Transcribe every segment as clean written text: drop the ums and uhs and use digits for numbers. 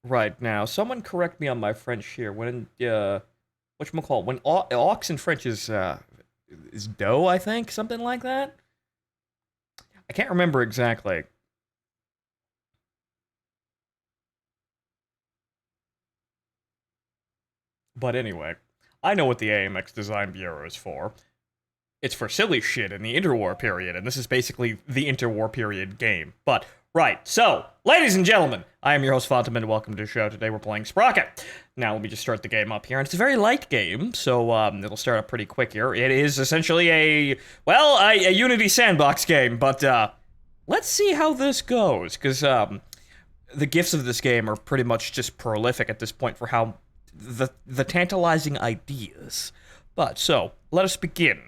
Right now, someone correct me on my French here. Whatchamacallit, when aux in French is dough, I think, something like that. I can't remember exactly. But anyway, I know what the AMX Design Bureau is for. It's for silly shit in the interwar period, and this is basically the interwar period game. But, right, so, ladies and gentlemen, I am your host Phontomen, and welcome to the show. Today we're playing Sprocket. Now, let me just start the game up here, and it's a very light game, so it'll start up pretty quick here. It is essentially a Unity sandbox game, but let's see how this goes, because the gifts of this game are pretty much just prolific at this point for how the tantalizing ideas. But, so, let us begin.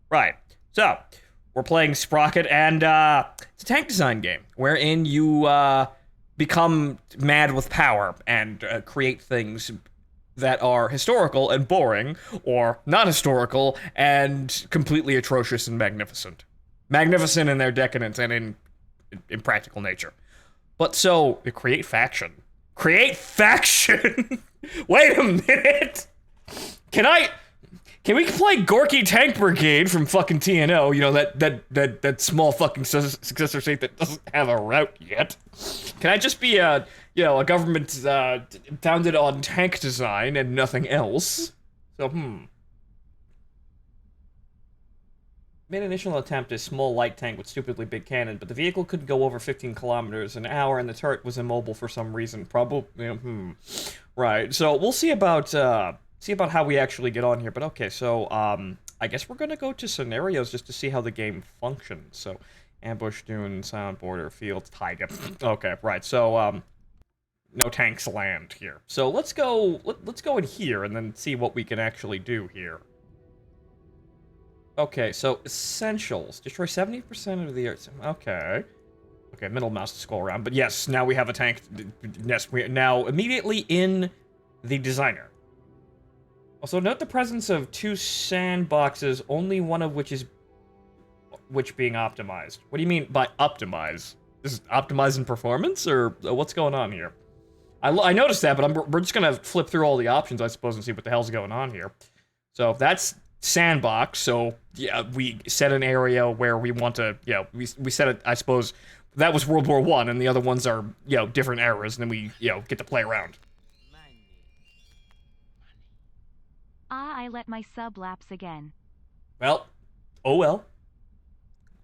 Right. So, we're playing Sprocket, and it's a tank design game wherein you become mad with power and create things that are historical and boring, or not historical and completely atrocious and magnificent. Magnificent in their decadence and in practical nature. But so, create faction. Create faction! Wait a minute! Can we play Gorky Tank Brigade from fucking TNO? You know, that small fucking successor state that doesn't have a route yet. Can I just be a government founded on tank design and nothing else? So, Made an initial attempt at a small light tank with stupidly big cannon, but the vehicle couldn't go over 15 kilometers an hour, and the turret was immobile for some reason. Probably, Right, so we'll see about how we actually get on here. But okay, so I guess we're gonna go to scenarios just to see how the game functions. So, ambush, dune, silent border, fields, taiga. Okay, right. So no tanks land here. So let's go. Let's go in here and then see what we can actually do here. Okay, so essentials. Destroy 70% of the earth. Okay. Okay, middle mouse to scroll around. But yes, now we have a tank. Yes, we are now immediately in the designer. Also, note the presence of two sandboxes, only one of which being optimized. What do you mean by optimize? This is optimizing performance, or what's going on here? I noticed that, but we're just gonna flip through all the options, I suppose, and see what the hell's going on here. So that's sandbox. So yeah, we set an area where we want to. Yeah, we set it. I suppose that was World War I, and the other ones are different eras, and then we get to play around. I let my sub lapse again. Well, oh well.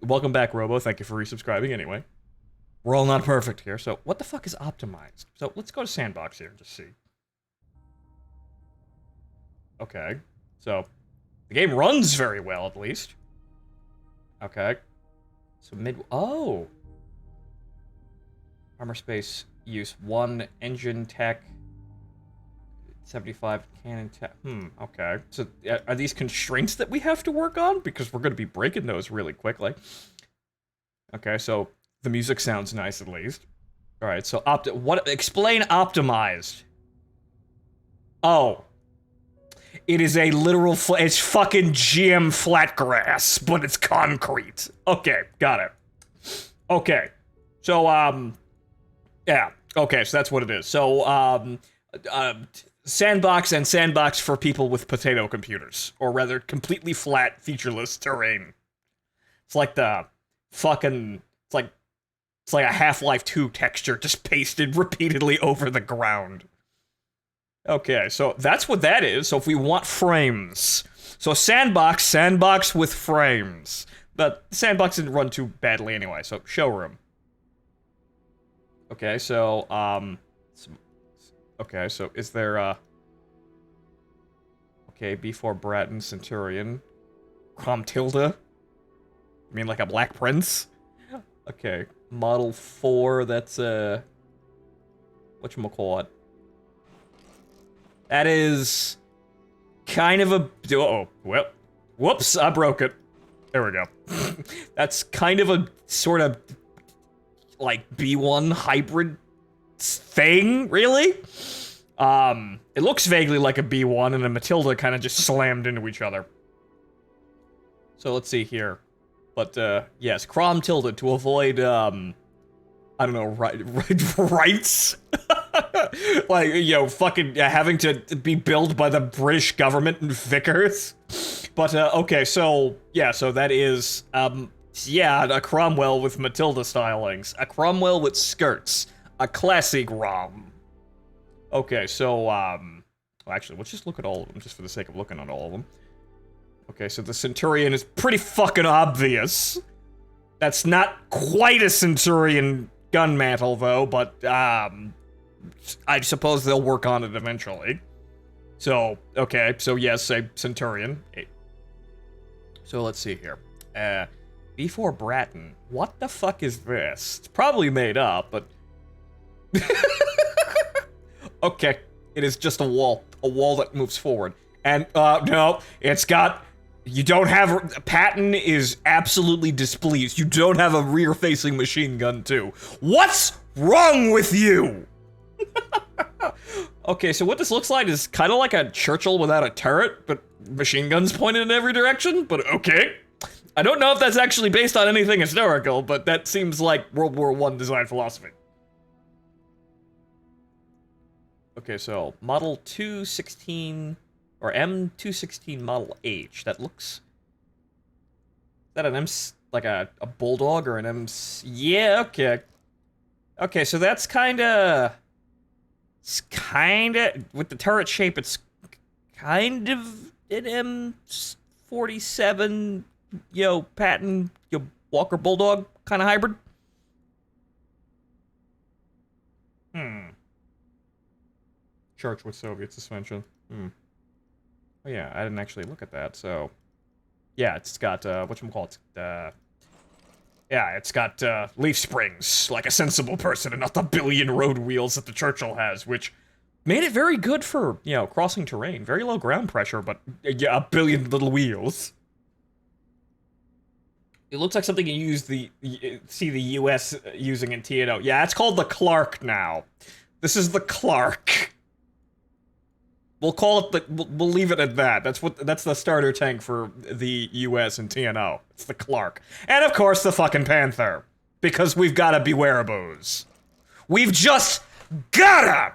Welcome back, Robo. Thank you for resubscribing anyway. We're all not perfect here, so what the fuck is optimized? So let's go to sandbox here and just see. Okay, so the game runs very well, at least. Okay. So oh! Armor space use 1, engine tech 75, cannon tech. Okay. So are these constraints that we have to work on? Because we're going to be breaking those really quickly. Okay, so the music sounds nice at least. Alright, so explain optimized. Oh. It is a literal, it's fucking GM flat grass, but it's concrete. Okay, got it. Okay. So, yeah. Okay, so that's what it is. So, sandbox and sandbox for people with potato computers. Or rather, completely flat, featureless terrain. It's like the fucking, it's like a Half-Life 2 texture just pasted repeatedly over the ground. Okay, so that's what that is. So if we want frames. So sandbox with frames. But sandbox didn't run too badly anyway, so showroom. Okay, so, okay, so is there, okay, B4 Bratton, Centurion. Cromtilda? You mean like a Black Prince? Okay, Model 4, that's, whatchamacallit? That is kind of a... Uh-oh. Well, whoops, I broke it. There we go. That's kind of a sort of, like, B1 hybrid thing, really? It looks vaguely like a B1, and a Matilda kind of just slammed into each other. So let's see here. But, yes, Crom Tilda to avoid, I don't know, rights? Like, fucking having to be billed by the British government and Vickers. But, okay, so, yeah, so that is, yeah, a Cromwell with Matilda stylings. A Cromwell with skirts. A classic ROM. Okay, so, well, actually, let's just look at all of them, just for the sake of looking at all of them. Okay, so the Centurion is pretty fucking obvious. That's not quite a Centurion gun mantle, though, but, I suppose they'll work on it eventually. So, okay, so yes, a Centurion. So let's see here. B4 Bratton. What the fuck is this? It's probably made up, but... Okay, it is just a wall that moves forward. And, no, it's got... You don't have... Patton is absolutely displeased. You don't have a rear-facing machine gun, too. What's wrong with you? Okay, so what this looks like is kind of like a Churchill without a turret, but machine guns pointed in every direction, but okay. I don't know if that's actually based on anything historical, but that seems like World War I design philosophy. Okay, so Model 216, or M216 Model H, that looks... Is that an M... like a Bulldog or an M... Yeah, okay. Okay, so that's kinda... It's kinda... With the turret shape, it's kind of an M47, Patton, Walker Bulldog kind of hybrid. Church with Soviet suspension. Oh yeah, I didn't actually look at that, so... Yeah, it's got, whatchamacallit, yeah, it's got, leaf springs, like a sensible person, and not the billion road wheels that the Churchill has, which made it very good for, crossing terrain. Very low ground pressure, but, yeah, a billion little wheels. It looks like something you see the US using in TNO. Yeah, it's called the Clark now. This is the Clark. We'll call it we'll leave it at that. That's the starter tank for the US and TNO. It's the Clark. And of course the fucking Panther. Because we've gotta be wearaboos. We've just gotta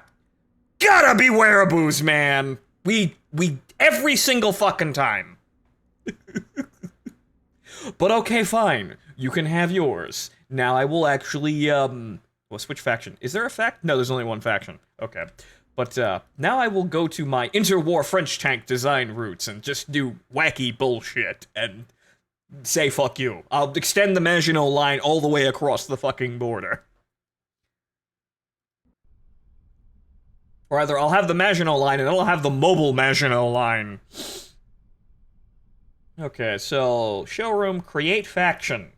be wearaboos, man. We every single fucking time. But okay, fine. You can have yours. Now I will actually, well, switch faction. Is there a fact? No, there's only one faction. Okay. But, now I will go to my interwar French tank design roots and just do wacky bullshit and say fuck you. I'll extend the Maginot Line all the way across the fucking border. Or either I'll have the Maginot Line and I'll have the mobile Maginot Line. Okay, so, showroom, create faction.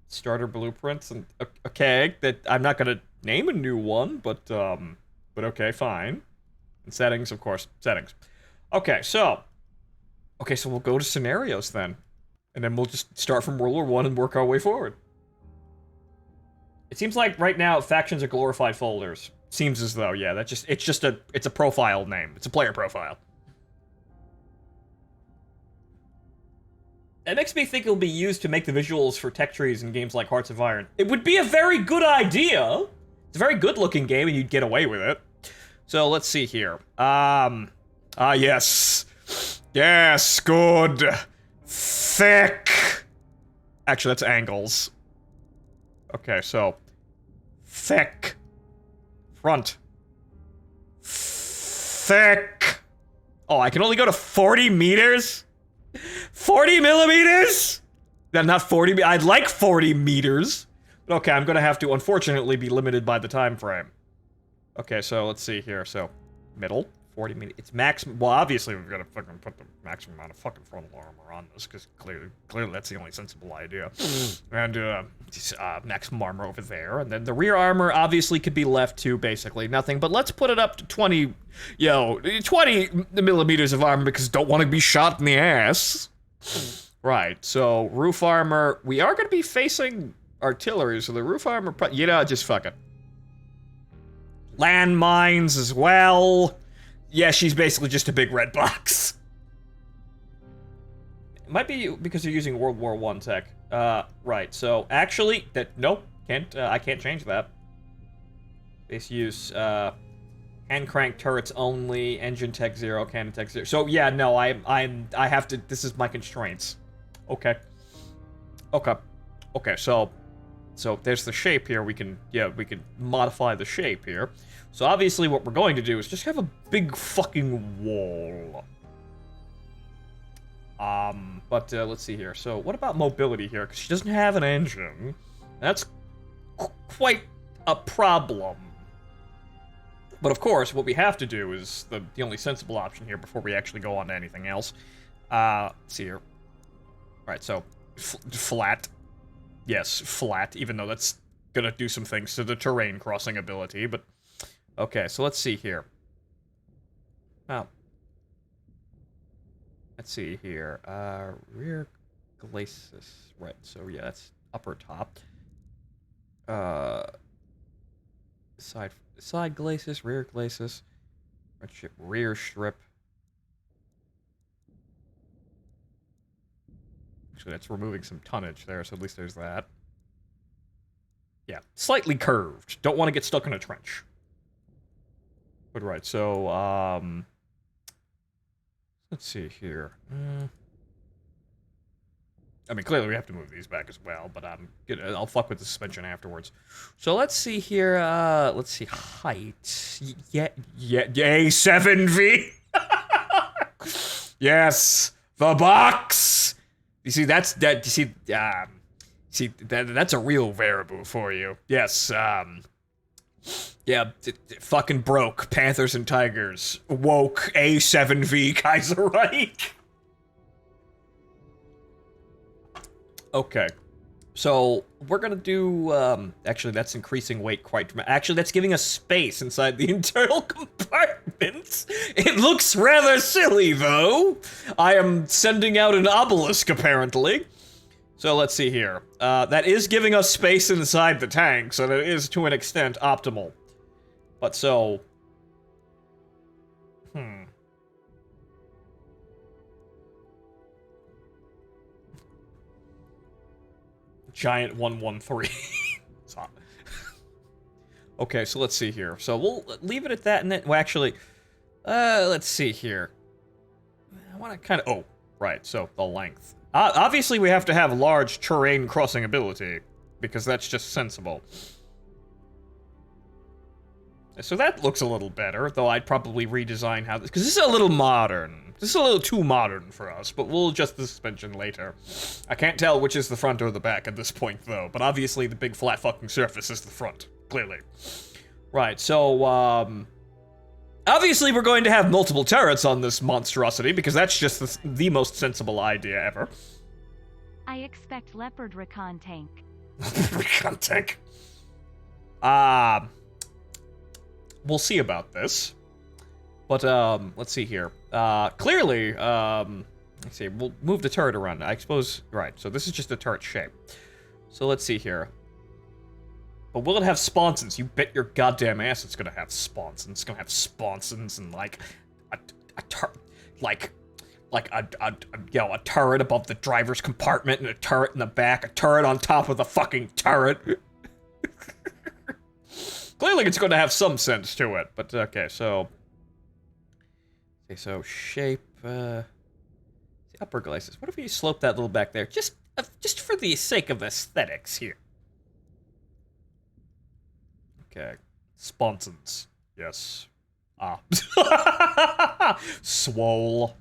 Starter blueprints, and okay, that I'm not gonna name a new one, but okay, fine. And settings, of course, settings. Okay, so we'll go to scenarios then, and then we'll just start from World War I and work our way forward. It seems like right now factions are glorified folders. Seems as though, yeah, it's a profile name. It's a player profile. That makes me think it'll be used to make the visuals for tech trees in games like Hearts of Iron. It would be a very good idea. It's a very good-looking game, and you'd get away with it. So, let's see here. Yes. Yes, good. Thick. Actually, that's angles. Okay, so. Thick. Front. Thick. Oh, I can only go to 40 meters? 40 millimeters? No, not 40, I'd like 40 meters. But okay, I'm gonna have to, unfortunately, be limited by the time frame. Okay, so let's see here. So, middle, 40 meters. It's max, well, obviously we're gonna fucking put the maximum amount of fucking frontal armor on this, because clearly that's the only sensible idea. And, maximum armor over there, and then the rear armor obviously could be left to basically nothing, but let's put it up to 20 millimeters of armor, because don't want to be shot in the ass. Right, so roof armor, we are gonna be facing artillery, so the roof armor, just fuck it. Landmines as well. Yeah, she's basically just a big red box. It might be because you're using World War I tech. Right, so actually, nope. I can't change that. Base use, hand crank turrets only, engine tech 0, cannon tech 0. So yeah, no, I have to, this is my constraints. Okay. Okay. Okay, so there's the shape here. We can modify the shape here. So obviously what we're going to do is just have a big fucking wall. But let's see here. So what about mobility here? Because she doesn't have an engine. That's quite a problem. But of course, what we have to do is the only sensible option here before we actually go on to anything else. Let's see here. Alright, so flat. Yes, flat, even though that's gonna do some things to the terrain crossing ability, but... Okay, so let's see here. Oh. Let's see here. Rear glacis. Right, so yeah, that's upper top. Side glacis, rear glacis. Rear strip. Actually, that's removing some tonnage there, so at least there's that. Yeah, slightly curved. Don't want to get stuck in a trench. But right, so, let's see here. I mean, clearly we have to move these back as well, but I'll fuck with the suspension afterwards. So let's see here, let's see, height. Yeah, A7V! Yes! The box! You see, that's a real variable for you. Yes, yeah, it fucking broke. Panthers and Tigers. Woke A7V Kaiserreich. Okay. So, we're gonna do, actually, that's increasing weight quite dramatically. Actually, that's giving us space inside the internal compartments. It looks rather silly, though. I am sending out an obelisk, apparently. So, let's see here. That is giving us space inside the tank, so that is, to an extent, optimal. But so... Giant 113. Okay, so let's see here. So we'll leave it at that, and then... Well, actually... let's see here. I want to kind of... Oh, right, so the length. Obviously, we have to have large terrain crossing ability, because that's just sensible. So that looks a little better, though I'd probably redesign how this... Because this is a little modern. This is a little too modern for us, but we'll adjust the suspension later. I can't tell which is the front or the back at this point, though, but obviously the big flat fucking surface is the front, clearly. Right, so, obviously we're going to have multiple turrets on this monstrosity, because that's just the most sensible idea ever. I expect Leopard Recon Tank. Recon Tank. We'll see about this. But, let's see here. Clearly, let's see, we'll move the turret around. I suppose, right, so this is just a turret shape. So let's see here. But will it have sponsons? You bet your goddamn ass it's gonna have sponsons. It's gonna have sponsons and, like, a turret above the driver's compartment and a turret in the back, a turret on top of the fucking turret. Clearly it's going to have some sense to it, but okay, so... Okay, so shape, the upper glacis. What if we slope that little back there? Just for the sake of aesthetics here. Okay. Sponsons. Yes. Swole.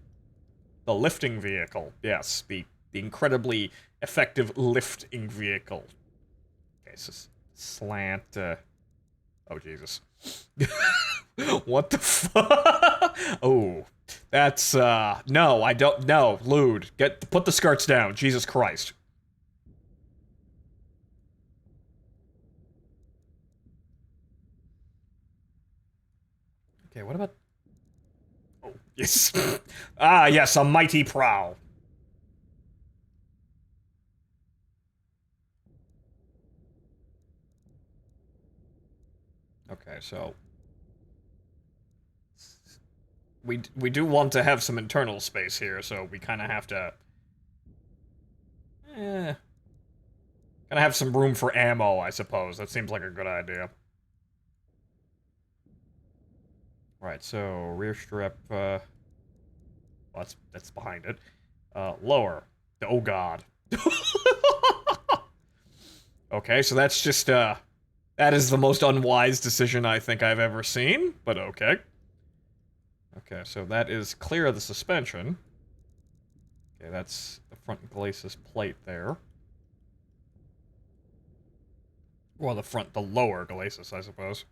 The lifting vehicle. Yes, the incredibly effective lifting vehicle. Okay, so slant, oh, Jesus. What the fuck? Oh, that's, no, I don't, no, lewd. Put the skirts down, Jesus Christ. Okay, what about... Oh, yes. Ah, yes, a mighty prow. Okay, so... We do want to have some internal space here, so we kind of have to... Kind Gonna have some room for ammo, I suppose. That seems like a good idea. Right, so rear strip, well, that's behind it. Lower. Oh god. Okay, so that's just, that is the most unwise decision I think I've ever seen, but okay. Okay, so that is clear of the suspension. Okay, that's the front glacis plate there. Well, the lower glacis, I suppose.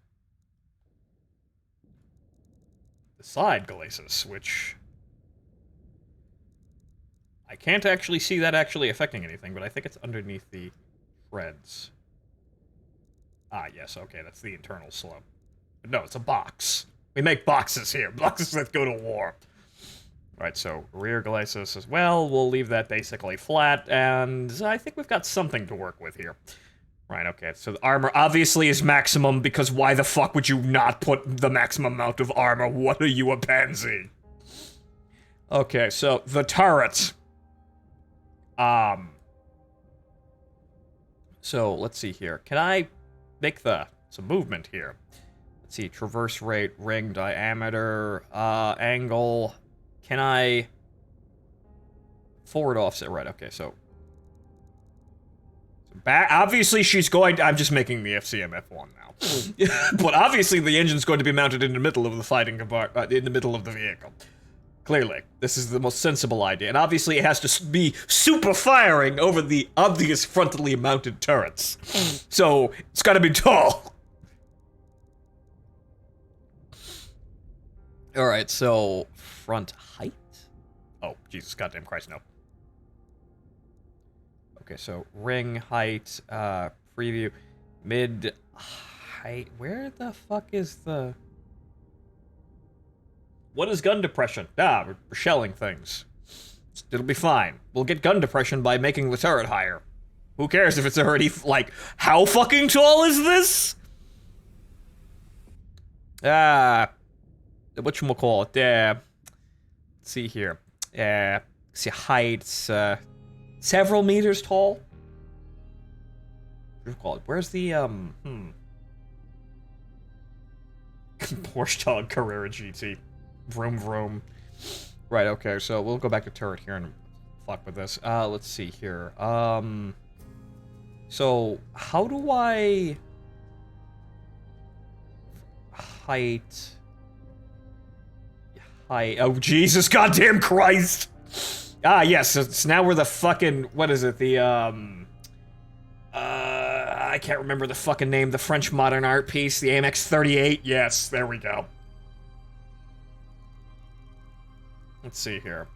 The side glacis, which... I can't actually see that actually affecting anything, but I think it's underneath the treads. Ah, yes, okay, that's the internal slope. But no, it's a box. We make boxes here. Boxes that go to war. Alright, so rear glacis as well. We'll leave that basically flat, and I think we've got something to work with here. Right, okay, so the armor obviously is maximum, because why the fuck would you not put the maximum amount of armor? What are you, a pansy? Okay, so the turret. So, let's see here. Can I make some movement here? Let's see, traverse rate, ring diameter, angle. Can I... Forward offset, right, okay, so... Obviously she's going to, I'm just making the FCMF1 now. But obviously the engine's going to be mounted in the middle of the fighting compartment, in the middle of the vehicle. Clearly, this is the most sensible idea. And obviously it has to be super firing over the obvious frontally mounted turrets. So, it's gotta be tall. Alright, so, front height? Oh, Jesus goddamn Christ, no. Okay, so ring height, preview, mid height. Where the fuck is the... What is gun depression? Ah, we're shelling things. It'll be fine. We'll get gun depression by making the turret higher. Who cares if it's already, like, how fucking tall is this? Whatchamacallit, let's see here. See heights, several meters tall? Where's the, Porsche Dog Carrera GT. Vroom vroom. Right, okay, so we'll go back to turret here and fuck with this. Let's see here. So, how do I... Height... Oh, Jesus goddamn Christ! Ah, yes, it's now we're the fucking... What is it? The, I can't remember the fucking name. The French modern art piece. The AMX-38. Yes, there we go. Let's see here.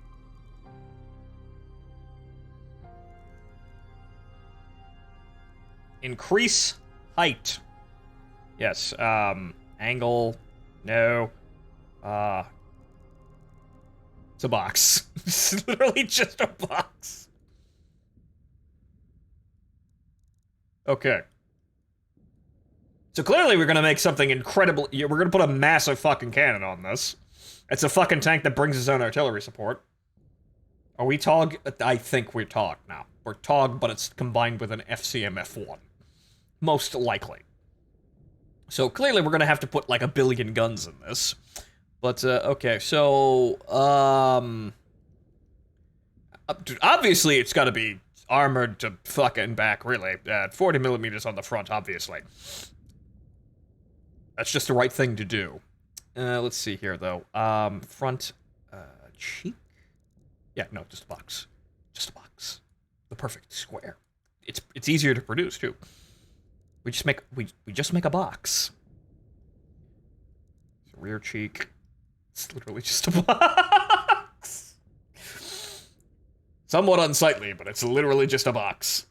Increase height. Yes, angle. No. It's a box. It's literally just a box. Okay. So clearly we're gonna make something incredible. We're gonna put a massive fucking cannon on this. It's a fucking tank that brings its own artillery support. Are we TOG? I think we're TOG now. We're TOG, but it's combined with an FCMF1. Most likely. So clearly we're gonna have to put like 1 billion guns in this. But, okay, so, obviously it's gotta be armored to fucking back, really. 40 millimeters on the front, obviously. That's just the right thing to do. Let's see here, though. Front, cheek? Yeah, no, just a box. Just a box. The perfect square. It's easier to produce, too. We just make a box. So rear cheek. It's literally just a box. Somewhat unsightly, but it's literally just a box.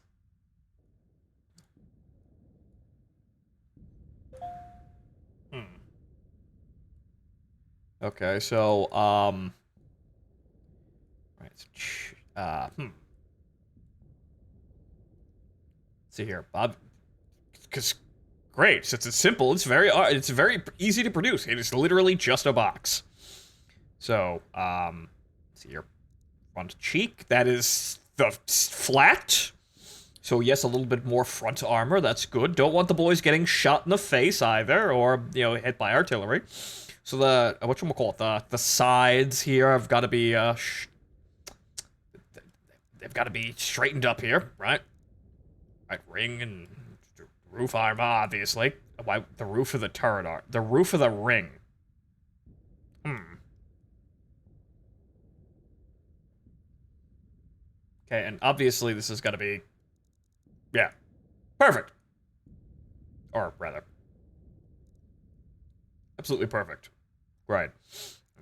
Okay, so, right, see here, Bob, because, great, since it's simple, it's very easy to produce. It is literally just a box. So, see here, front cheek, that is the flat. So yes, a little bit more front armor, that's good. Don't want the boys getting shot in the face either, or, you know, hit by artillery. So the, whatchamacallit, the sides here have got to be, they've got to be straightened up here, right? Right, ring and roof armor, obviously. Why, the roof of the turret armor, the roof of the ring. Okay, and obviously this is gonna be, yeah, perfect. Or rather, absolutely perfect. Right.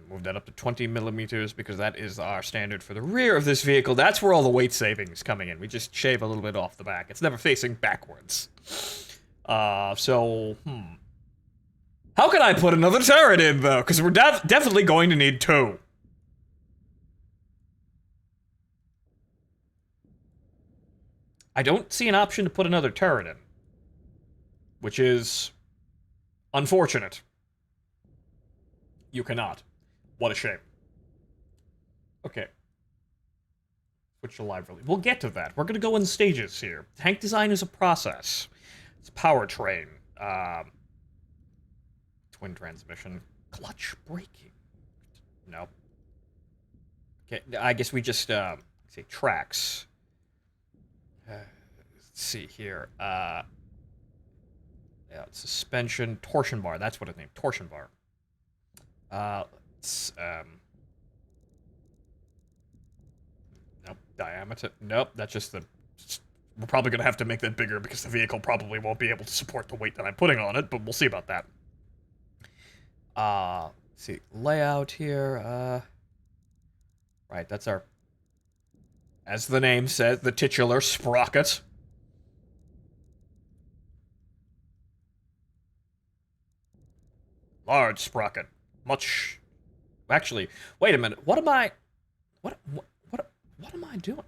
Move that up to 20 millimeters because that is our standard for the rear of this vehicle. That's where all the weight savings is coming in. We just shave a little bit off the back. It's never facing backwards. How can I put another turret in, though? Because we're definitely going to need two. I don't see an option to put another turret in. Which is unfortunate. You cannot. What a shame. Okay. Switch to live release. We'll get to that. We're gonna go in stages here. Tank design is a process. It's powertrain. Twin transmission. Clutch braking. No. Okay, I guess we just, say tracks. Let's see here. Yeah, suspension, torsion bar. That's what it's named. Torsion bar. Nope. Diameter. Nope. That's just the. We're probably gonna have to make that bigger because the vehicle probably won't be able to support the weight that I'm putting on it. But we'll see about that. Let's see layout here. Right. That's our. As the name says, the titular sprocket. Large sprocket. Much. Actually, wait a minute. What am I doing?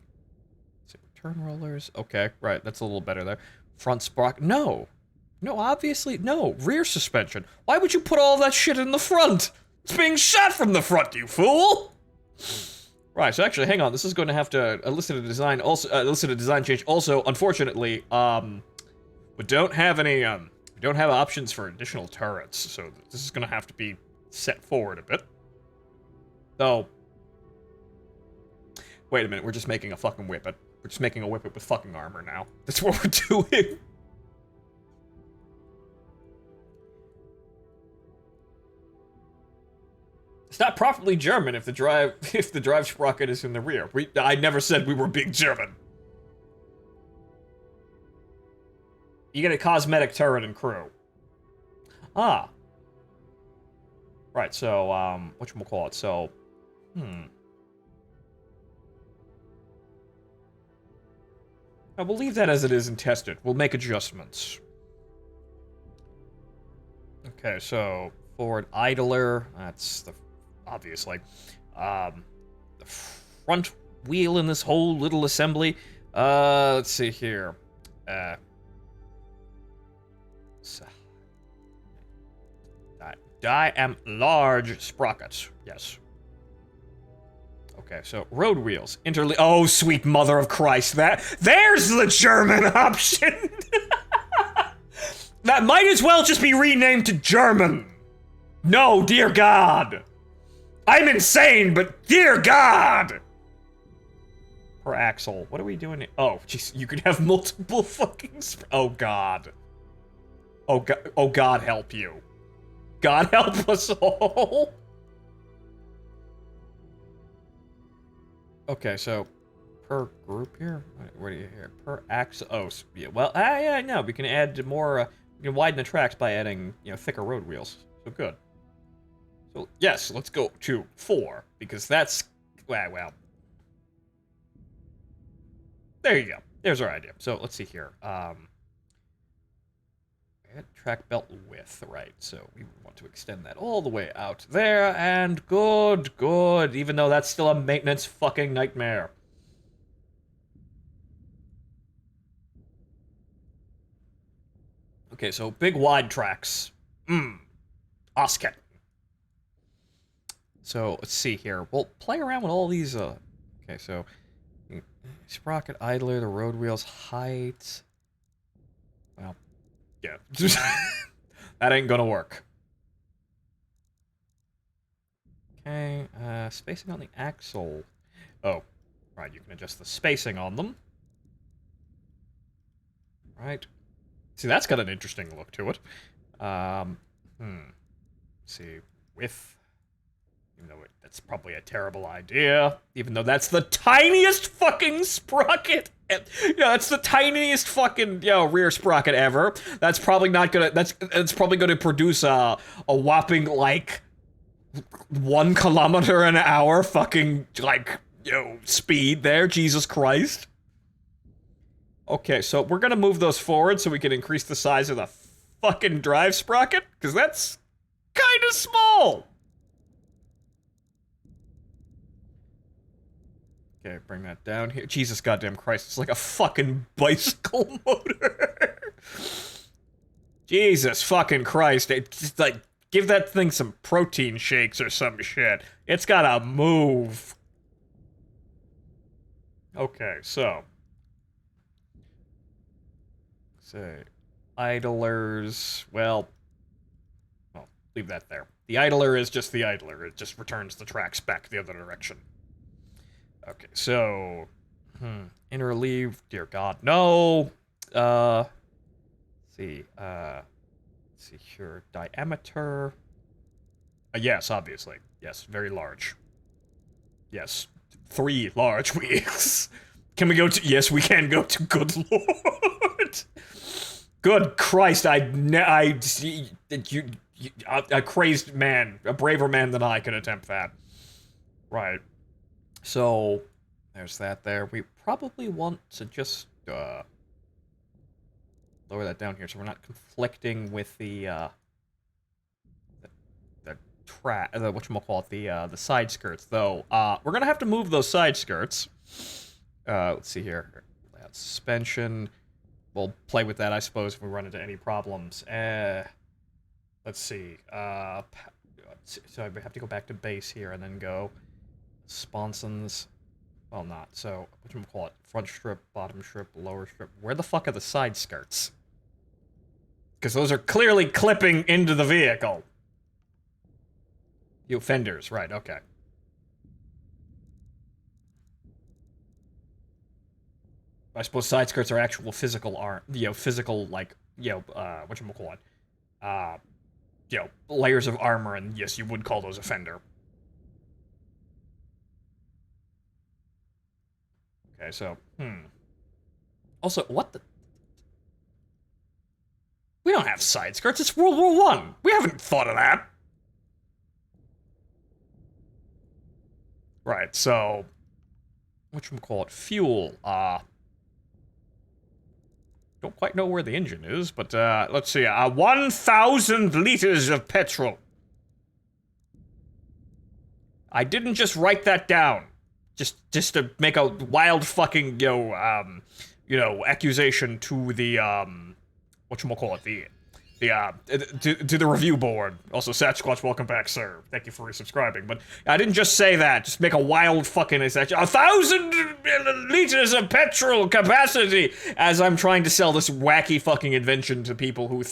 Is it return rollers? Okay, right. That's a little better there. Front sprocket. No. No, obviously. No. Rear suspension. Why would you put all that shit in the front? It's being shot from the front, you fool! Right, so actually, hang on. This is going to have to elicit a design change. Also, unfortunately, we don't have any, we don't have options for additional turrets, so this is going to have to be set forward a bit. Though, wait a minute, we're just making a fucking whippet. We're just making a whippet with fucking armor now. That's what we're doing. It's not properly German if the drive sprocket is in the rear. I never said we were big German. You get a cosmetic turret and crew. Ah. Right, so, whatchamacallit, so, I will leave that as it is and test it. We'll make adjustments. Okay, so, forward idler, that's the, obviously. The front wheel in this whole little assembly, let's see here. Large sprockets, yes. Okay, so road wheels, oh, sweet mother of Christ, there's the German option! That might as well just be renamed to German! No, dear God! I'm insane, but dear God! Per axle, what are we doing? Oh, jeez, you could have multiple fucking oh God. Oh God help you. God help us all! Okay, so per group here, what do you hear? Per axle. Oh, yeah. Well, yeah, no, we can add more. We can widen the tracks by adding, thicker road wheels. So good. So yes, let's go to 4 because that's well. There you go. There's our idea. So let's see here. Track belt width, right? So we want to extend that all the way out there, and good. Even though that's still a maintenance fucking nightmare. Okay, so big wide tracks. Osket. So let's see here. We'll play around with all these. Okay, so Sprocket, idler, the road wheels, height. Well, yeah. That ain't gonna work. Okay, spacing on the axle. Oh, right, you can adjust the spacing on them. Right. See, that's got an interesting look to it. See, width. Even though that's probably a terrible idea. Even though that's the tiniest fucking sprocket. That's the tiniest fucking, rear sprocket ever. That's probably not gonna, that's probably gonna produce a whopping, like, 1 kilometer an hour fucking, like, speed there. Jesus Christ. Okay, so we're gonna move those forward so we can increase the size of the fucking drive sprocket, because that's kind of small. Okay, bring that down here. Jesus goddamn Christ, it's like a fucking bicycle motor. Jesus fucking Christ, it's like, give that thing some protein shakes or some shit. It's gotta move. Okay, so. Say, idlers, well, leave that there. The idler is just the idler. It just returns the tracks back the other direction. Okay, so, interleave, dear God, no. Let's see here, diameter. Yes, obviously. Yes, very large. Yes, 3 large wheels. Can we go to, yes, we can go to, good lord. Good Christ, a crazed man, a braver man than I could attempt that. Right. So, there's that there. We probably want to just, lower that down here so we're not conflicting with the whatchamacallit, the side skirts, though. We're gonna have to move those side skirts. Let's see here. Suspension. We'll play with that, I suppose, if we run into any problems. Let's see. So I have to go back to base here and then go sponsons. Well, not. So, whatchamacallit? Front strip, bottom strip, lower strip. Where the fuck are the side skirts? Because those are clearly clipping into the vehicle. You fenders, right, okay. I suppose side skirts are actual physical physical, like, whatchamacallit? Layers of armor, and yes, you would call those a fender. Okay, so, Also, what the? We don't have side skirts, it's World War I. We haven't thought of that. Right, so, whatchamacallit? Fuel, don't quite know where the engine is, but, let's see, 1,000 liters of petrol. I didn't just write that down. Just to make a wild fucking, accusation to the, whatchamacallit, to the review board. Also, Sasquatch, welcome back, sir. Thank you for resubscribing. But I didn't just say that. Just make a wild fucking 1,000 liters of petrol capacity as I'm trying to sell this wacky fucking invention to people who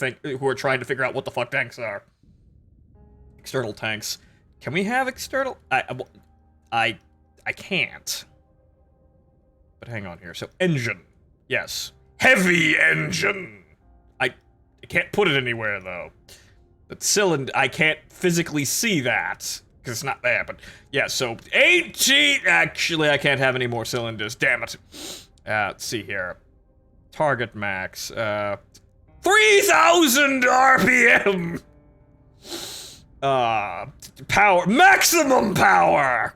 are trying to figure out what the fuck tanks are. External tanks. Can we have external? I can't. But hang on here. So engine. Yes. Heavy engine. I can't put it anywhere, though. But cylinder, I can't physically see that, because it's not there, but yeah, so 18, actually, I can't have any more cylinders, damn it. Let's see here. Target max, 3,000 RPM! Power, maximum power!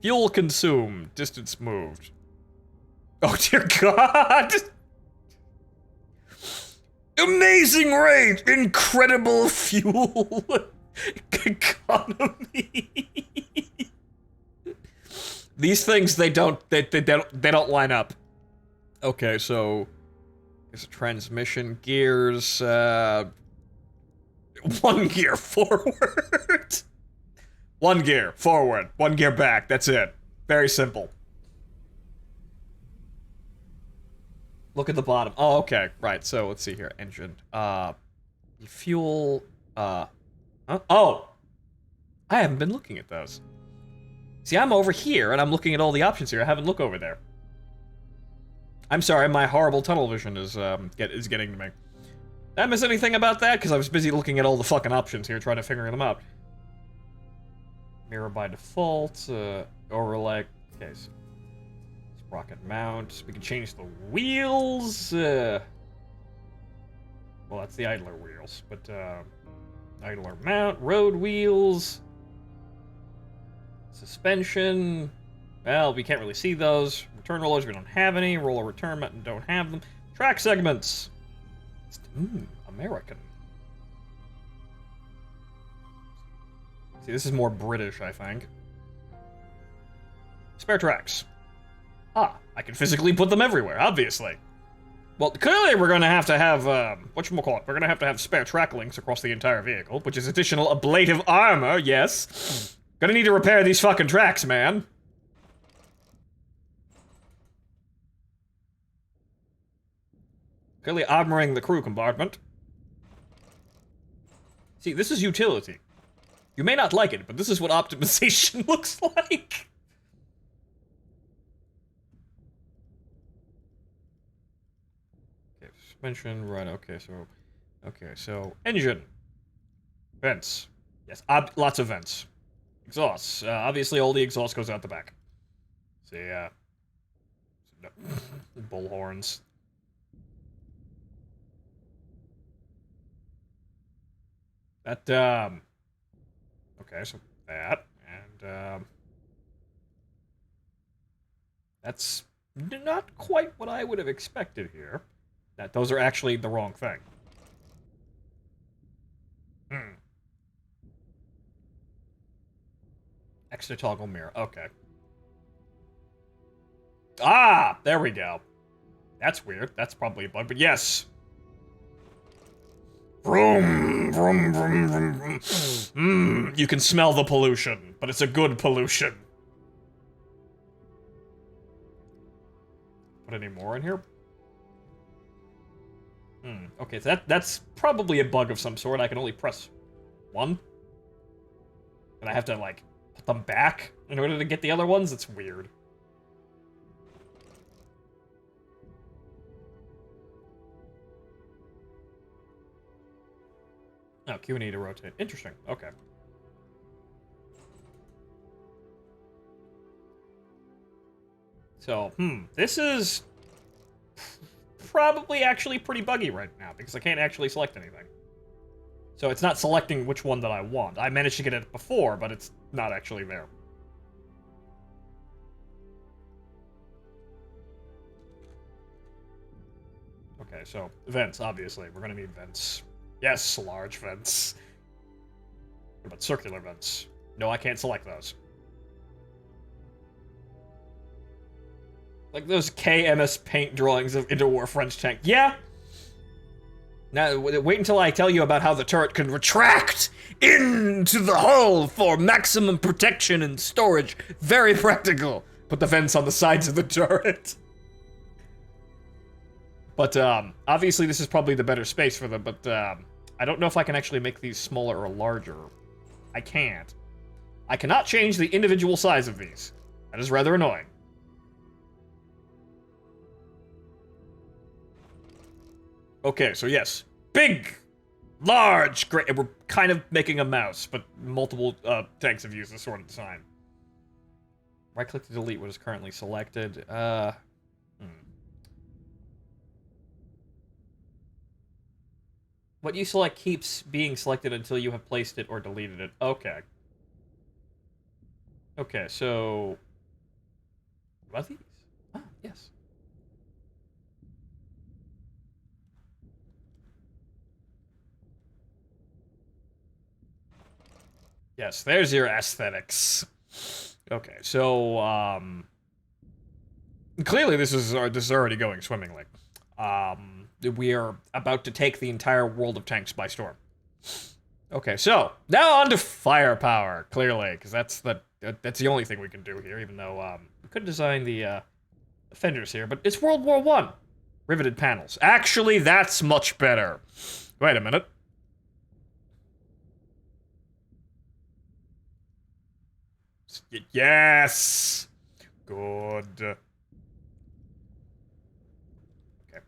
Fuel consumed, distance moved. Oh dear God! Amazing rate! Incredible fuel economy! These things, they don't line up. Okay, so there's a transmission, gears, 1 gear forward. 1 gear forward, 1 gear back, that's it. Very simple. Look at the bottom. Oh, okay. Right, so let's see here. Engine. Fuel, huh? Oh! I haven't been looking at those. See, I'm over here, and I'm looking at all the options here. I haven't looked over there. I'm sorry, my horrible tunnel vision is getting to me. Did I miss anything about that? Because I was busy looking at all the fucking options here, trying to figure them out. Mirror by default, overlay, okay, so Sprocket mount, we can change the wheels, well, that's the idler wheels, but, idler mount, road wheels, suspension, well, we can't really see those, return rollers, we don't have any, roller return button, don't have them, track segments, American. See, this is more British, I think. Spare tracks. Ah, I can physically put them everywhere, obviously. Well, clearly we're gonna have to have, whatchamacallit, we're gonna have to have spare track links across the entire vehicle, which is additional ablative armor, yes. Gonna need to repair these fucking tracks, man. Clearly armoring the crew compartment. See, this is utility. You may not like it, but this is what optimization looks like. Okay, suspension, right, okay, so engine. Vents. Yes, lots of vents. Exhausts. Obviously all the exhaust goes out the back. See, no. Bull horns. That, okay, so that, and, that's not quite what I would have expected here. That those are actually the wrong thing. Extra toggle mirror, okay. Ah, there we go. That's weird, that's probably a bug, but yes. Vroom, vroom, vroom, vroom, vroom. You can smell the pollution, but it's a good pollution. Put any more in here? Okay, so that's probably a bug of some sort. I can only press one. And I have to, like, put them back in order to get the other ones? It's weird. Oh, Q&E to rotate. Interesting. Okay. So, this is probably actually pretty buggy right now, because I can't actually select anything. So it's not selecting which one that I want. I managed to get it before, but it's not actually there. Okay, so vents, obviously. We're gonna need vents. Yes, large vents. What about circular vents? No, I can't select those. Like those KMS Paint drawings of interwar French tank. Yeah! Now, wait until I tell you about how the turret can retract into the hull for maximum protection and storage. Very practical. Put the vents on the sides of the turret. But, obviously this is probably the better space for them, but, I don't know if I can actually make these smaller or larger. I can't. I cannot change the individual size of these. That is rather annoying. Okay, so yes. Big! Large! Great. We're kind of making a mouse, but multiple, tanks have used this sort of design. Right-click to delete what is currently selected. What you select keeps being selected until you have placed it or deleted it. Okay. Okay, so... what are these? Ah, yes. Yes, there's your aesthetics. Okay, so, clearly this is already going swimmingly. We are about to take the entire world of tanks by storm. Okay, so, now on to firepower, clearly, because that's the only thing we can do here, even though, we could design the, fenders here, but it's World War I. Riveted panels. Actually, that's much better. Wait a minute. Yes! Good. Okay,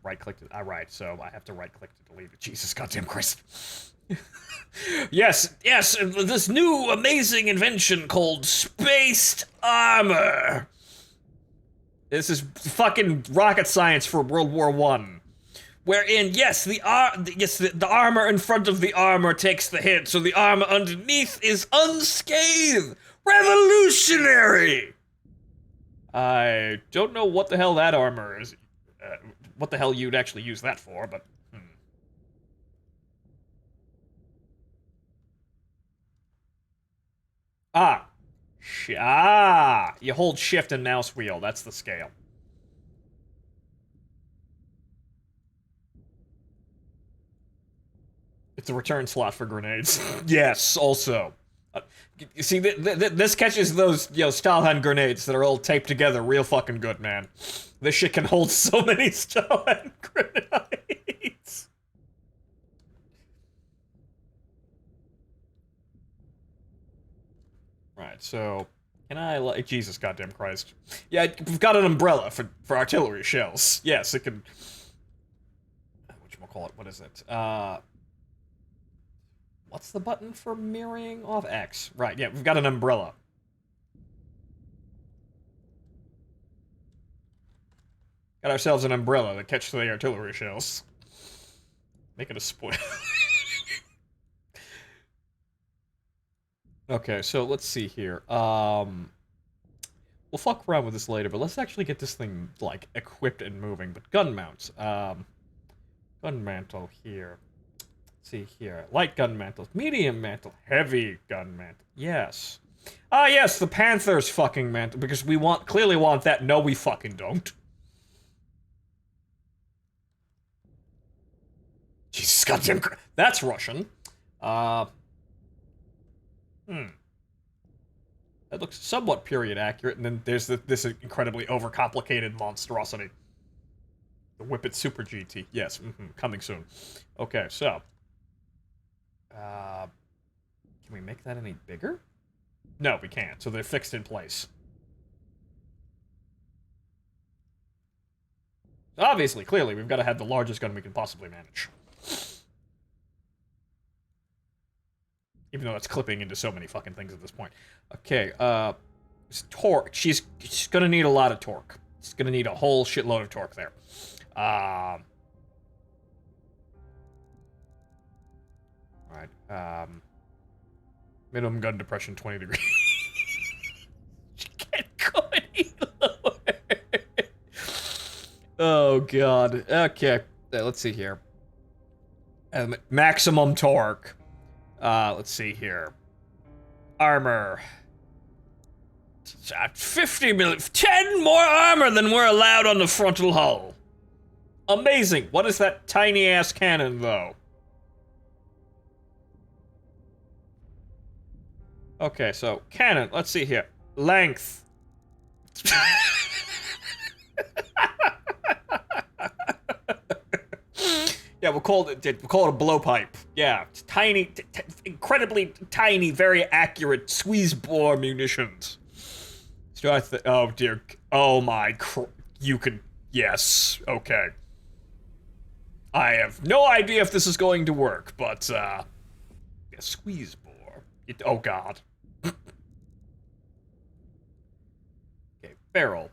right-click to... Alright, so I have to right-click to delete it. Jesus goddamn Christ. Yes, this new amazing invention called spaced armor. This is fucking rocket science for World War I. Wherein, yes, the armor in front of the armor takes the hit, so the armor underneath is unscathed. Revolutionary! I don't know what the hell that armor is. What the hell you'd actually use that for, but... You hold shift and mouse wheel. That's the scale. It's a return slot for grenades. Yes, also. You see, this catches those, Stahlhelm grenades that are all taped together real fucking good, man. This shit can hold so many Stahlhelm grenades. Right, so... Can I, like... Jesus goddamn Christ. Yeah, we've got an umbrella for artillery shells. Yes, it can... Whatchamacallit, what is it? What's the button for mirroring off? X. Right, yeah, we've got an umbrella. Got ourselves an umbrella that catches the artillery shells. Make it a spoil. Okay, so let's see here. We'll fuck around with this later, but let's actually get this thing, like, equipped and moving. But gun mounts. Gun mantle here. Let's see here. Light gun mantle. Medium mantle. Heavy gun mantle. Yes. Ah, yes, the Panther's fucking mantle, because we clearly want that. No, we fucking don't. Jesus goddamn Christ. That's Russian. That looks somewhat period accurate, and then there's this incredibly overcomplicated monstrosity. The Whippet Super GT. Yes, coming soon. Okay, so. Can we make that any bigger? No, we can't, so they're fixed in place. Obviously, clearly, we've got to have the largest gun we can possibly manage. Even though it's clipping into so many fucking things at this point. Okay, torque. She's gonna need a lot of torque. She's gonna need a whole shitload of torque there. Alright, minimum gun depression, 20 degrees. She can't go any lower. Oh, God. Okay, let's see here. Maximum torque. Let's see here. Armor. 50 million. 10 more armor than we're allowed on the frontal hull. Amazing. What is that tiny-ass cannon, though? Okay, so, cannon. Let's see here. Length. Yeah, we'll call it a blowpipe. Yeah, it's tiny, incredibly tiny, very accurate squeeze bore munitions. So oh dear, oh my, you could, yes, okay. I have no idea if this is going to work, but yeah, squeeze bore. Oh God. Okay, barrel.